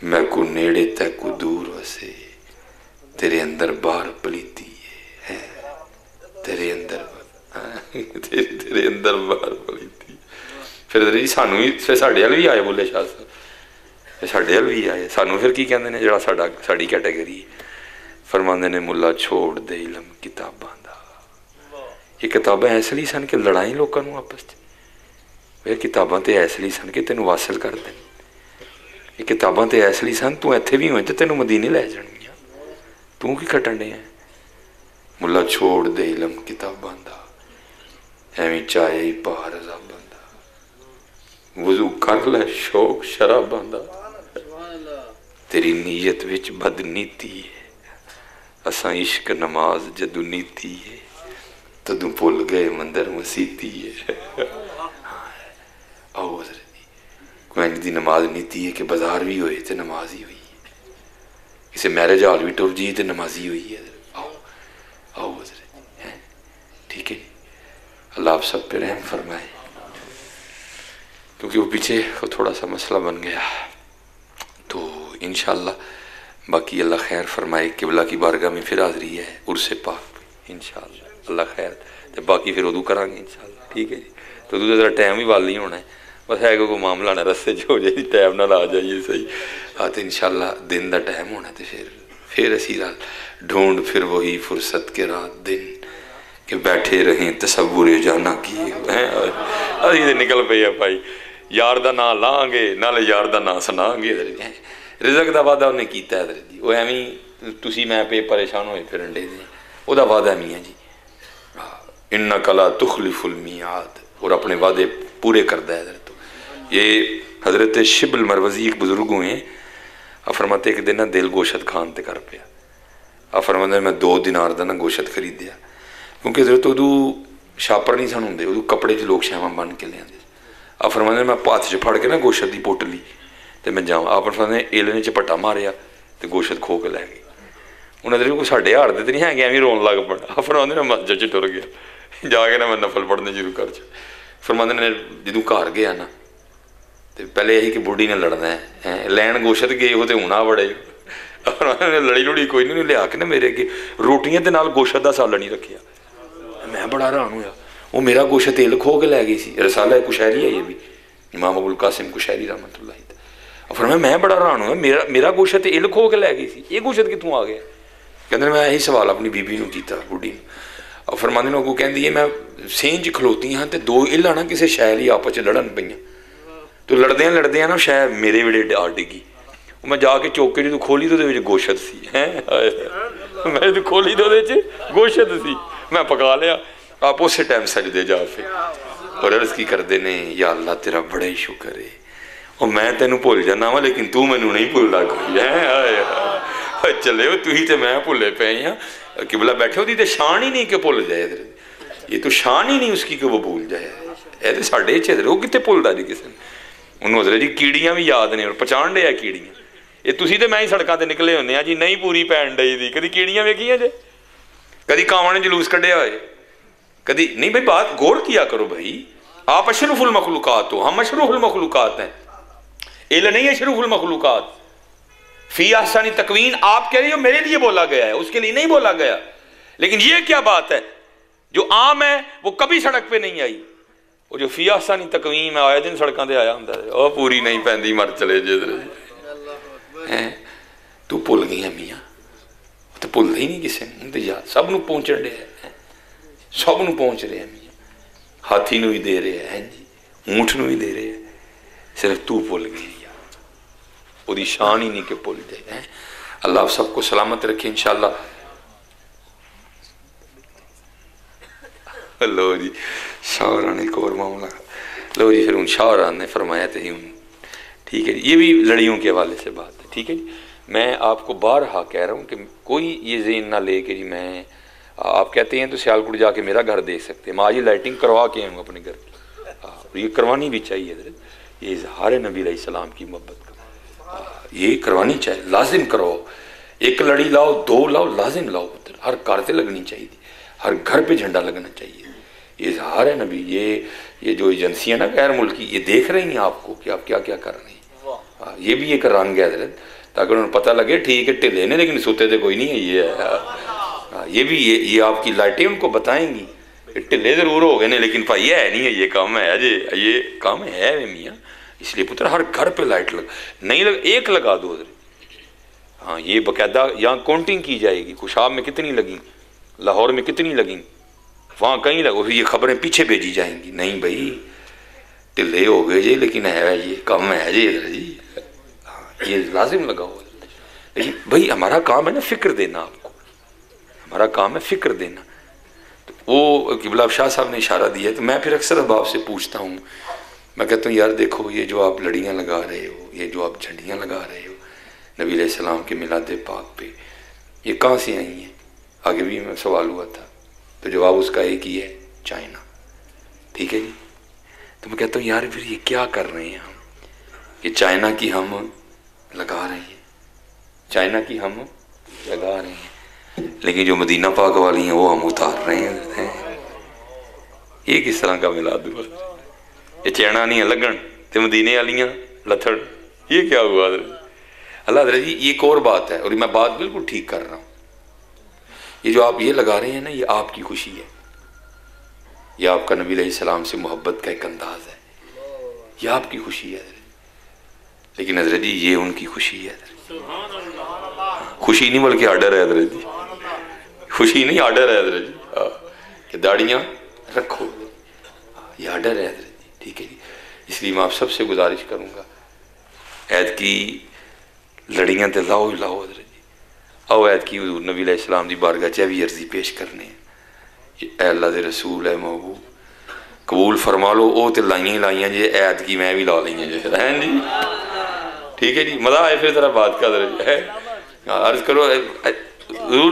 मैं को नेड़े तैको दूर वसे, तेरे अंदर बाहर पलीती है, तेरे अंदर तेरे अंदर बाहर पलीती। फिर जी सानू भी फिर साडे वाल भी आए बुल्ले शाह साहब, साडे वाल भी आए। सानू फिर की कहंदे ने जिहड़ा साडा साडी कैटेगरी फरमांदे ने मुल्ला छोड़ दे इलम किताबां दा। ये किताबां इसलिए सन कि लड़ाई लोगों को आपस च, किताबां तो इसलिए सन कि तेनों वासल कर देन। ये किताबां तो इसलिए सन तू इत्थे भी होए तो तेनों मदीने लै जाणगियां, तू की खटन डे। मुल्ला छोड़ दे इलम किताबां दा, एवें चाहे ही पा रज़ाबां दा, वजू कर लै शौक शराबां दा। तेरी नीयत विच बदनीति है, असां इश्क नमाज जदू नीति है, तदू भुल गए मंदिर मसीती है। आओ हज़रत जी कोई इंज दी नमाज नीति है कि बाजार भी होए तो नमाज ही हुई है, किसी मैरिज हॉल भी टुर जाइए तो नमाजी हुई है। आओ आओ हज़रत जी है, ठीक है। अल्लाह आप सब पे रहम फरमाए। क्योंकि वो पीछे वो थोड़ा सा मसला बन गया। तो इंशाअल्लाह बाकी अल्लाह खैर फरमाए, किबला की बारगाह में फिर हाज़री है उर्स पाक इंशाअल्लाह, अल्लाह खैर। तो बाकी फिर उदू करांगे इंशाअल्लाह, ठीक है जी। तो उदू जरा टाइम ही वाल नहीं होना है, बस है कोई मामला ना रस्ते च हो जाए, टाइम ना आ जाइए सही। हाँ तो इंशाअल्लाह दिन का टाइम होना, तो फिर असी रल ढूंढ फिर वही फुर्सत के रात दिन कि बैठे रहें तसव्वुर जाना की हैं। अभी तो निकल पे भाई, यार का नां लाँगे नाले यार का नां सुनांगे। रिजक का वादा उन्हें किया है जी, वो एवं तुसी मैं पे परेशान होए फिरन डे दे, वह वादा नहीं है जी। इन्ना कला तुखलिफुल मियाद, और अपने वादे पूरे करता है। तो ये हज़रत शिबल मरवजी एक बुजुर्ग हुए हैं, फरमाते एक दिन ना दिल गोशत खान ते कर पिया। फरमाते मैं 2 दिनार का ना गोशत खरीदिया, क्योंकि हज़रत उदू छापर नहीं सन होंगे, उदू कपड़े च लोग शैवा बन के लिया। फरमाते मैं हत्थ च फड़ के ना गोशत की पोटली तो मैं जाऊँ, आप फरमाते एलने झपट्टा मारिया तो गोशत खो के लै गई। उन्हें कोई साढ़े हार तो नहीं है, एवं रोन लग पड़ा। फरमाते मैं मस्जिद च टुर गया, जाके ना मैं नफल पढ़ने शुरू कर। फरमाते ने जो घर गया ना तो पहले यही कि बुढ़ी ने लड़ना है, लैन गोशत गए हो तो हूँ बड़े लड़ी लुड़ी कोई नहीं लिया के ना मेरे अगे रोटियां के नाल गोशत का सालन नहीं रखिया। मैं बड़ा हैरान होया, वो मेरा गोशत तेल खो के लै गई सी। रसाला कुशैरी है ये भी, इमाम अबुल कासिम कुशैरी रहमतुल्लाह। फिर मैं बड़ा हैरान होया, मेरा गोशत तेल खो के लै गई सी, ये गोशत कितों आ गया। कहते मैं यही सवाल अपनी बीबी को किया, बुढ़ी ने। फरमाने ने अगू कहती है मैं सेंज खलोती हाँ तो 2 इला ना किसी शैल ही आपस लड़न पईयां, तो लड़दे ना शायद मेरे वेड़े आ डिगी। मैं जाके चौके जो खोली तो गोशत सी है, मैं जो खोली तो गोशत सी, मैं पका लिया। आप उस टाइम सजदे जा फिर और अर्ज की करते ने, या अल्लाह तेरा बड़ा ही शुक्र है, और मैं तेनू भुल जाना वा लेकिन तू मैनू नहीं भुलता कोई है। चले हो तुही तो मैं भुले पे हाँ, किबला बैठे हो तो शान ही नहीं कि भुल जाए, ये तो शान ही नहीं उसकी कि वो भूल जाए। ये तो साढ़े च वो कितने भुलता जी किसी ने। उन्होंने हजरत जी कीड़ियाँ भी याद ने और पहचान डे कीड़ियाँ, ये तुसी तो मैं ही सड़कों पर निकले होंगे जी, नहीं पूरी पैन डई दी, कभी कीड़ियाँ वेखियां जे, कभी कावां ने जुलूस कढ़िया होए, कभी नहीं। भाई बात गौर किया करो भाई, आप अशरफुल मखलूकात हो, हम अशरफुल मखलूकात हैं, इल नहीं अशरफुल मखलूकात। फी ahsani तकवीन आप कह रही हो मेरे लिए बोला गया है, उसके लिए नहीं बोला गया। लेकिन ये क्या बात है, जो आम है वो कभी सड़क पे नहीं आई, वो जो फी ahsani तकवीन में आया दिन सड़कों पर आया होंगे, पूरी नहीं पैंदी मर चले जे हैं। तू भुल गई है मियाँ, तो भुलता ही नहीं किसी ने, तो यार सब नूं पहुँचन डे है, सब नूं पहुँच रहे हैं मियाँ, हाथी नूं भी दे रहे हैं जी, ऊँट नूं भी दे रहे हैं, सिर्फ तू भुल गई यार, वो शान ही नहीं कि भुल जाए। अल्लाह सबको सलामत रखे इंशाअल्लाह। लो जी शाहरा ने एक और मामला, लो जी फिर उन शाहरा ने फरमाया तो ही ठीक है जी, ये भी लड़ियों के हवाले से बात है, ठीक है जी। मैं आपको बारहा कह रहा हूँ कि कोई ये ज़हन ना ले कि जी मैं, आप कहते हैं तो सियालकोट जाके मेरा घर देख सकते हैं, मैं आज ही लाइटिंग करवा के आऊँ अपने घर की, ये करवानी भी चाहिए, ये इज़हार नबी अलैहिस्सलाम की मोहब्बत का, ये करवानी चाहिए, लाजिम करो। एक लड़ी लाओ, 2 लाओ, लाजिम लाओ पुत्र, हर कार से लगनी चाहिए, हर घर पे झंडा लगना चाहिए, ये इज़हार है नबी। ये जो एजेंसियाँ ना गैर मुल्की, ये देख रही हैं आपको कि आप क्या क्या कर रहे हैं, ये भी एक रंग है हजरत, ताकि उन्हें पता लगे ठीक है ढिले ने लेकिन सोते तो कोई नहीं है, ये है। ये भी ये आपकी लाइटें उनको बताएंगी, ढिले जरूर हो गए ने लेकिन भाई है नहीं है, ये काम है अजय, ये काम है मियाँ। इसलिए पुत्र हर घर पे लाइट लग, नहीं लग, एक लगा दो उधर। हाँ ये बाकायदा यहाँ काउंटिंग की जाएगी, खुशाब में कितनी लगी, लाहौर में कितनी लगी, वहाँ कहीं लगो, ये खबरें पीछे भेजी जाएंगी। नहीं भाई ढिले हो गए जी लेकिन है ये कम है जी इधर जी, हाँ ये लाजिम लगाओ। लेकिन भाई हमारा काम है ना फिक्र देना, आपको हमारा काम है फिक्र देना। तो वो किबला शाह साहब ने इशारा दिया है, तो मैं फिर अक्सर अहबाब से पूछता हूँ, मैं कहता हूँ यार देखो ये जो आप लड़ियाँ लगा रहे हो, ये जो आप झंडियाँ लगा रहे हो नबी अलैहिस्सलाम के मिलाद पाक पे, ये कहाँ से आई हैं? आगे भी मैं सवाल हुआ था, तो जवाब उसका एक ही है, चाइना। ठीक है जी। तो मैं कहता हूँ यार फिर ये क्या कर रहे हैं हम, ये चाइना की हम लगा रहे हैं, चाइना की हम लगा रहे हैं, लेकिन जो मदीना पाक वाली हैं वो हम उतार रहे हैं। ये किस तरह का मिलाद हुआ? ये चाइना नहीं है लगन तो मदीने वालियाँ लथड़, ये क्या हुआ अल्लाह हज़रत जी। ये एक और बात है, और मैं बात बिल्कुल ठीक कर रहा हूँ। ये जो आप ये लगा रहे हैं ना, ये आपकी खुशी है, ये आपका नबी अलैहिस्सलाम से मोहब्बत का एक अंदाज है, ये आपकी खुशी है। लेकिन हज़रत जी ये उनकी खुशी है। खुशी नहीं बल्कि आर्डर है हज़रत जी, खुशी नहीं आर्डर है हज़रत जी कि दाढ़ियाँ रखो, ये आर्डर है हज़रत जी। ठीक है जी। इसलिए मैं आप सबसे गुजारिश करूँगा, ऐद की लड़ियाँ तो लाओ ही लाओ हज़रत जी। आओ ऐद की हुजूर नबी अलैहिस्सलाम दी बारगाह च भी अर्जी पेश करने हैं, ऐ अल्लाह दे रसूल है महबूब कबूल फरमा लो। वो तो लाइया ही लाइया जे, ऐद की मैं भी ला ली जो है जी। ठीक है जी, मज़ा आए फिर जरा बात का है, अर्ज करो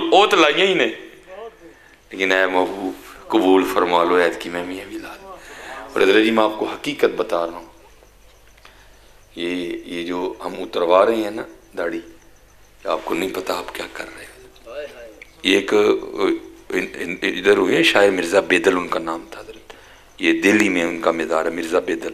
वो तो लाइया ही ने, लेकिन ऐ महबूब कबूल फरमा लो, ऐद की मैं भी ला ली। और हज़रत जी मैं आपको हकीकत बता रहा हूँ, ये जो हम उतरवा रहे हैं ना दाढ़ी, आपको नहीं पता आप क्या कर रहे हो। ये एक इधर हुए शायर मिर्ज़ा बेदल उनका नाम था, ये दिल्ली में उनका मज़ार है, मिर्ज़ा बेदल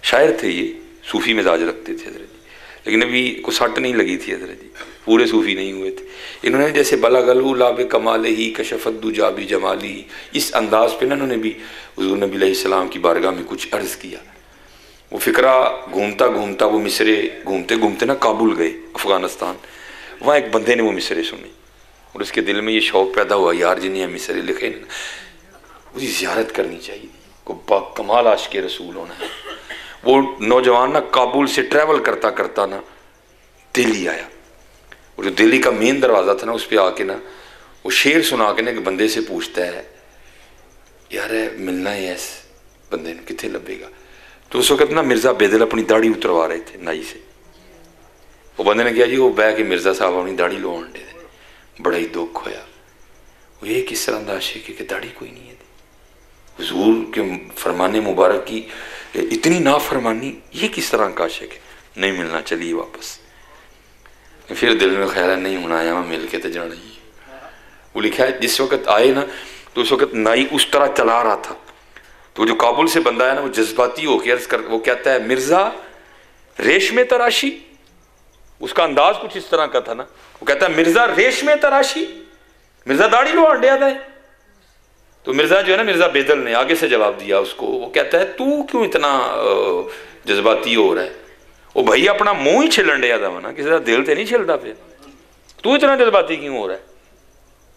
शायर थे, ये सूफ़ी मिजाज रखते थे हज़रत जी। लेकिन अभी को सट नहीं लगी थी हज़रत जी, पूरे सूफ़ी नहीं हुए थे। इन्होंने जैसे बलगलू लाब कमाल ही कशफद्दू जाबी जमाली, इस अंदाज़ पे ना इन्होंने भी हुज़ूर नबी अलैहिस्सलाम की बारगाह में कुछ अर्ज़ किया। वो फ़िक्रा घूमता घूमता वो मिसरे घूमते घूमते ना काबुल गए अफ़गानिस्तान, वहाँ एक बंदे ने वो मिसरे सुने और उसके दिल में ये शौक़ पैदा हुआ, यार जिन्हें मिसरे लिखे उसकी ज़ियारत करनी चाहिए, को कमाल आशिक़ रसूल होना है। वो नौजवान ना काबुल से ट्रैवल करता करता ना दिल्ली आया, और जो दिल्ली का मेन दरवाज़ा था ना उस पर आके ना वो शेर सुना के ना एक बंदे से पूछता है, यार मिलना है इस बंदे ने कितने लभेगा। तो उस वक्त ना मिर्ज़ा बेदल अपनी दाढ़ी उतरवा रहे थे नाई से। वो बंदे ने कहा जी वो बह के मिर्ज़ा साहब अपनी दाढ़ी लवान दे, बड़ा ही दुख होया। वो ये किस तरह का आशिक़ है कि दाढ़ी कोई नहीं है, हुज़ूर के फरमाने मुबारक की इतनी नाफरमानी, ये किस तरह का आशिक़ है, नहीं मिलना चलिए वापस। फिर दिल में ख्याल है नहीं होना आया मैं मिल के तो जाना ही। वो लिखा है जिस वक्त आए ना तो उस वक्त नाई उस तरह चला रहा था, तो जो काबुल से बंदा है ना वो जज्बाती हो के अर्ज कर, वो कहता है मिर्ज़ा रेशमे तराशी, उसका अंदाज कुछ इस तरह का था ना, वो कहता है मिर्ज़ा रेशमे तराशी, मिर्ज़ा दाढ़ी लो अंडे आता है। तो मिर्ज़ा जो है ना मिर्ज़ा बेदल ने आगे से जवाब दिया उसको, वो कहता है तू क्यों इतना जज्बाती हो रहा है, वो भाई अपना मुँह ही छिलन दिया था ना, किसी का दिल तो नहीं छिलता, फिर तू इतना जज्बाती क्यों हो रहा है।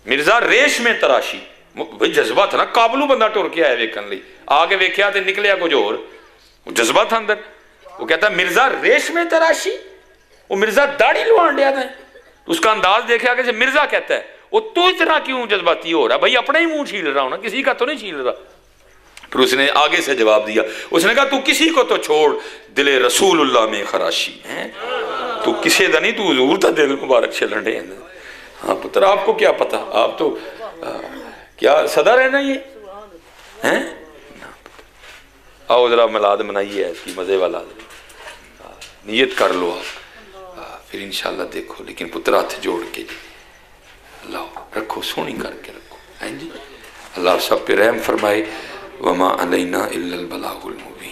मिर्ज़ा रेशमे तराशी, भाई जज्बा था ना, काबलू बंदा टुर के आया वेखन ली, आके वेख्या तो निकलिया कुछ और, जज्बा था अंदर। वो कहता है मिर्ज़ा रेशमे तराशी, वो मिर्ज़ा दाढ़ी लुआन दिया था। उसका अंदाज देखा कि मिर्ज़ा कहता है वो तू इतना क्यों जज्बाती हो रहा, भाई अपना ही मुंह छील रहा हो ना, किसी का तो नहीं छील रहा। फिर उसने आगे से जवाब दिया, उसने कहा तू किसी को तो छोड़, दिले रसूलुल्लाह में खराशी है, तू किसी का नहीं, तू हुजूर का दिल मुबारक चलन रहे हैं। हाँ पुत्र आपको क्या पता, आप तो क्या सदा रहना ये हैं। आओ जरा मिलाद मनाइए, इसकी मज़े वाला नियत कर लो आप, फिर इंशाल्लाह देखो। लेकिन पुत्र हाथ जोड़ के जी लाओ, रखो सोनी करके रखो, हैं जी। अल्लाह सब पे रहम फरमाए। वमा अलैना इल्लल बलागुल मुबीन।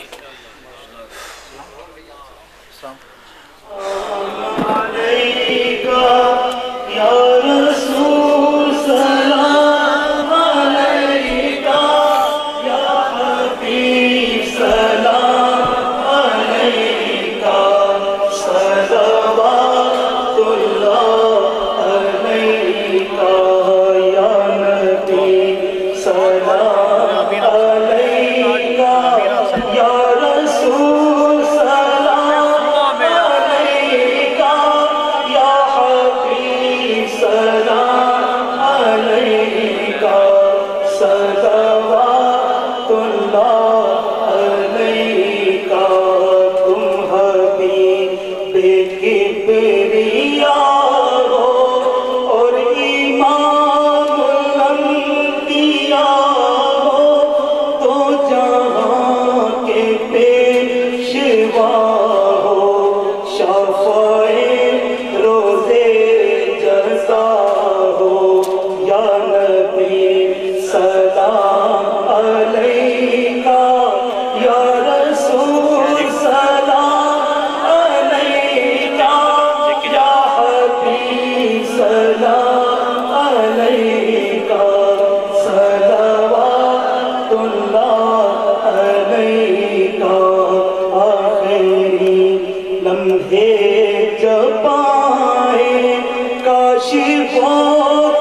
को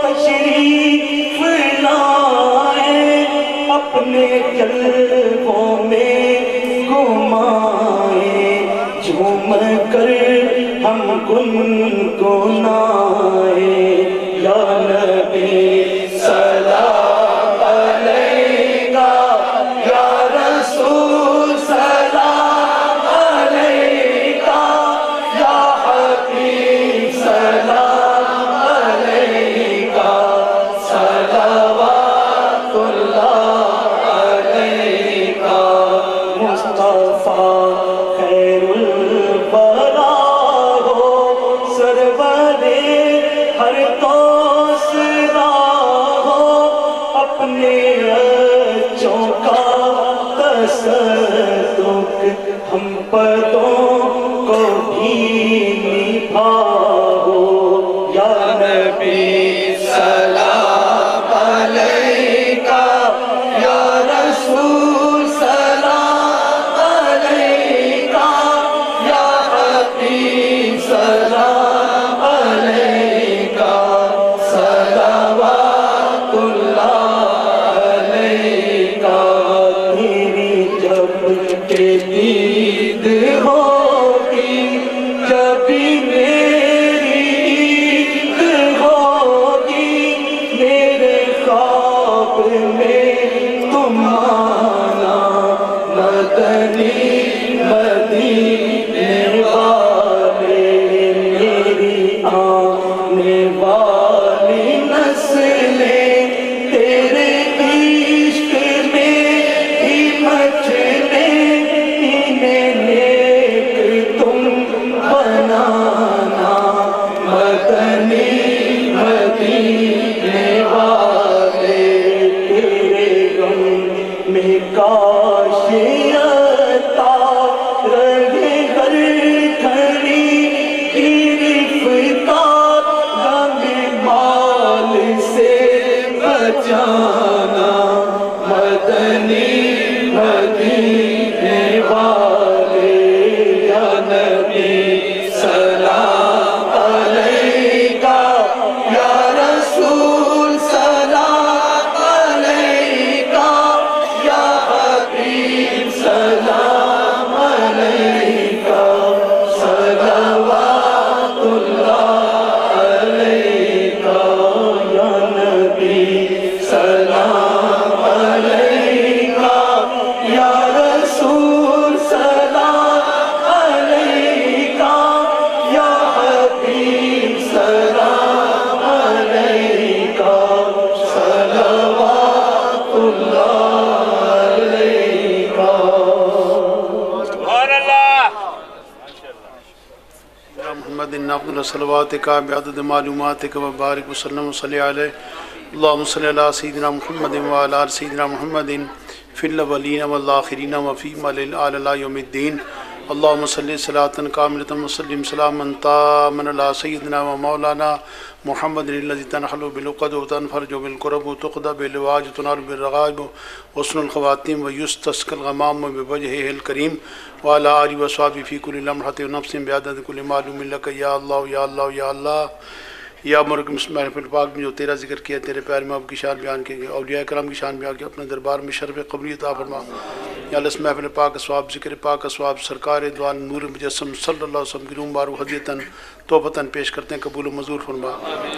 तशरीफ लाए, अपने जलवों में घुमाए, झूम कर हम गुनगुनाए। या नबी सलाम अलैका, या रसूल सलाम अलैका, या हबीब सलाम अलैका, सलावतुल्लाह अलैका। मुस्तफा खैरुल बरा हो, सरवरे हर तोसरा हो, अपने अच्छों का तसद्दुक हम पदों को भी निभाओ। या नबी सलाम अलैका, या रसूल सलाम अलैका, या हबीब सलाम अलैका, सलावतुल्लाह अलैका। तेरी जब के दीद होगी, जब भी मेरी ईद होगी, मेरे ख्वाब में तुम आना, मदनी मदीने वाले। मेरी आने वाली नस्लें तेरे इश्क में ही मचले, इन्हें नेक तुम बनाना, मदनी मदीने वाले। तेरे गम में काशियता रहे हर घड़ी गिरफ्तार, गम माल से बचाना, मदनी मदीने वाले। या नबी सलाम अलैका, या रसूल सलाम अलैका, या हबीब सलाम अलैका, सलावतुल्लाह अलैका। या नबी सलाम अलैका, या रसूल सलाम अलैका, या हबीब सलाम अलैका, सलावतुल्लाह अलैका। मोहम्मदिन अब्दुल सलवातिका बिअदद मालूमातिका व बारिक वसल्लम सल्ली अलैहि। अल्लाहुम्मा सल्ली अला सय्यिदिना मुहम्मदिन व अला आलि सय्यिदिना मुहम्मदिन फिल अव्वलीन वल आखिरीन व फीमा इला यौमिद्दीन। अल्लाहुम्मा सल्ली सलातन कामिलतन व सल्लिम सलामन तामन अला सय्यिदिना व मौलाना मुहम्मदिन अल्लज़ी तनहलु बिल उक़द व तनफ़रजु बिल कुरब व तुक़दा बिल वाज व तुनालु बिल रग़ाइब व हुस्नुल ख़वातीम व युस्तस्क़ल ग़माम बिवजहिहिल करीम व अला आलिहि व अस्हाबिहि फ़ी कुल्लि लम्हतिन व नफ़्सिन बिअददि कुल्लि मालूमिन लक। या अल्लाह या अल्लाह या अल्लाह। या मुर्ग महफ़िल पाक में जो तेरा जिक्र किया, तेरे प्यारे महबूब की शान बयान की, औलिया कराम की शान बयान की, अपने दरबार में शरफ़ क़बूलियत अता फरमा। या अल्लाह इस महफ़िल पाक स्वाब ज़िक्र पाक स्वाब सरकार द्वान नूर मुजस्सम सल्लल्लाहु अलैहि वसल्लम की रूम बारू हदियतन तोहफ़तन पेश करते हैं, कबूल मंजूर फरमा।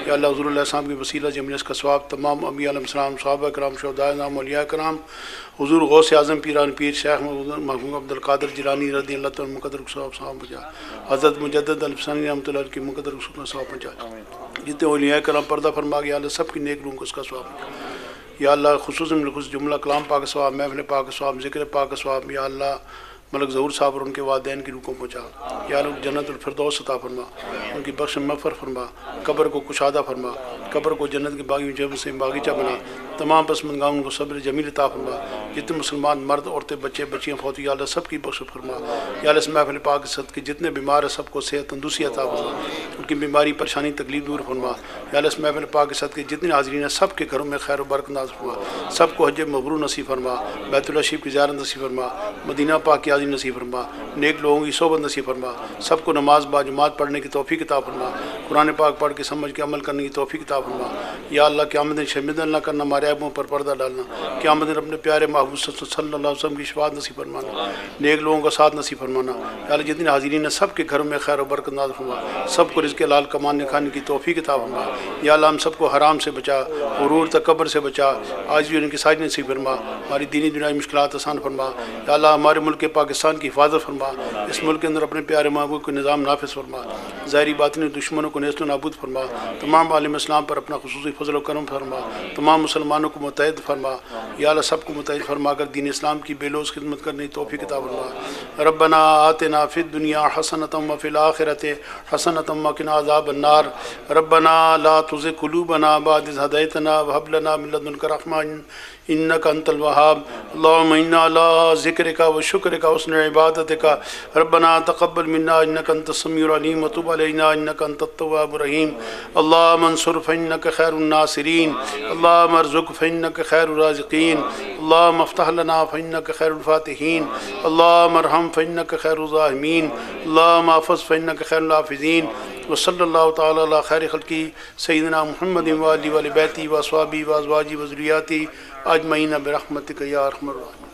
या अल्लाह हुज़ूर साहब की वसीला जमनस का स्वाब तमाम अम्बिया अलैहिस्सलाम, सहाबा कराम, शुहदा नाम, औलिया कराम, हुज़ूर गौस आज़म पीरान पीर शेख महबूब अब्दुल कादिर जिलानी रज़ी अल्लाह तआला मुक़द्दर स्वाब साहब पहुँचा, हज़रत मुजद्दिद अल-फ़सानी रहमतुल्लाह अलैह की मुक़द्दर स्वाब पहुँचा। जितने औलिया कराम पर्दा फरमा गया अल्लाह सब की नेक रूह को उसका स्वाब। या अल्लाह खुसूसन जुमला कलाम पाक स्वाब, महफ़िल पाक स्वाब, ज़िक्र पाक स्वाब। या अल्लाह मलक ज़हूर साहब और उनके वालिदैन की रूह को पहुँचा। या अल्लाह जन्नतुल फिरदौस अता फरमा, उनकी बख्श मग़फ़िरत फरमा, कब्र को कुशादा फरमा, कब्र को जन्नत की बागी से बागीचा बना। तमाम पसमंदगाओं को सब्र जमील अता फरमा। जितने मुसलमान मर्द औरतें बच्चे बच्चियाँ फौत या अल्लाह सब की बख्श फरमा। या अल्लाह इस महफिल पाक के सदक़े जितने बीमार हैं सबको सेहत तंदुरुस्ती अता फरमा, उनकी बीमारी परेशानी तकलीफ दूर फरमा। या अल्लाह इस महफिल पाक के सदक़े जितने हाज़रीन हैं सब के घरों में खैर व बरकत नाज़िल फरमा, सबको हज मबरूर नसीब फरमा, बैतुल्लाह शरीफ की ज़ियारत नसीब फरमा, मदीना पाक की हाज़िरी नसीब फरमा, नेक लोगों की सोबत नसीब फरमा, सबको नमाज बाजमात पढ़ने की तौफीक अता फरमा, कुरान पाक पढ़ के समझ के अमल करने की तौफीक अता फरमा। या अल्लाह क़यामत दिन शर्मिंदा न करना, हमारे ऐबों पर पर्दा डालना, क़यामत दिन अपने प्यारे महबूब सल्लल्लाहु अलैहि वसल्लम की शफ़ाअत नसीब फरमाना, नेक लोगों का साथ नसीब फरमाना। या अल्लाह जितने हाज़रीन हैं सब के घरों में खैर व बरकत नाज़िल फरमा, सबको रिज़्क़ हलाल कमाने खाने की तौफीक अता फरमा। या अल्लाह हम सबको हराम से बचा, गुरूर तकब्बुर से बचा, आज भी उनकी साजिश नसीब फरमा, हमारी दीनी दुनियाई मुश्किलात आसान फरमा। या अल्लाह हमारे मुल्क पाकिस्तान की हिफाजत फरमा, इस मुल्क के अंदर अपने प्यारे महबूब को निज़ाम नाफिज़ फरमा, ज़ाहिरी बातिनी दुश्मनों को नेस्त नाबूद फरमा, तमाम आलिम इस्लाम पर अपना खुसूसी फजल व करम फरमा, तमाम मुसलमानों को मुत्तहिद फरमा। या अल्लाह सबको मुत्तहिद फरमा कर दीन इस्लाम की बेलोस खिदमत करने की तौफीक अता फरमा। रब्बना आतिना फिद दुनिया हसनतम व फिल आखिरति हसनतम व क़िना अज़ाबन्नार। रब्बना ला तुज़िग़ क़ुलूबना बअद इज़ हदैतना व हब लना मिन लदुनका रहमा इन्नका अंतल वहाब। अल्लाहुम्मा इन्ना अला ज़िक्रिका व शुक्रिका व हुस्नि इबादतिका रब्बना तक़ब्बल मिन्ना इन्नका अंतस समीउल अलीम व तुब अलैना इन्नका अंतत तव्वाबुर रहीम। अल्लाहुम्मा अंसुर फ़इन्नका खैरुन नासिरीन, अल्लाहुम्मा अर्ज़ुक़ फ़इन्नका खैरुर राज़िक़ीन, अल्लाहुम्मा अफ़्तह लना फ़इन्नका खैरुल फ़ातिहीन, अल्लाहुम्मा अरहम फ़इन्नका खैरुर राहिमीन, अल्लाहुम्मा अहफ़ज़ फ़इन्नका खैरुल हाफ़िज़ीन। व सल्लल्लाहु तआला अला खैरि ख़ल्क़ी सय्यिदिना मुहम्मदिन व आलिहि व बैती व अस्हाबी व अज़वाजी व ज़ुर्रिय्याती अजमईन बिरहमतिका या अरहमर राहिमीन।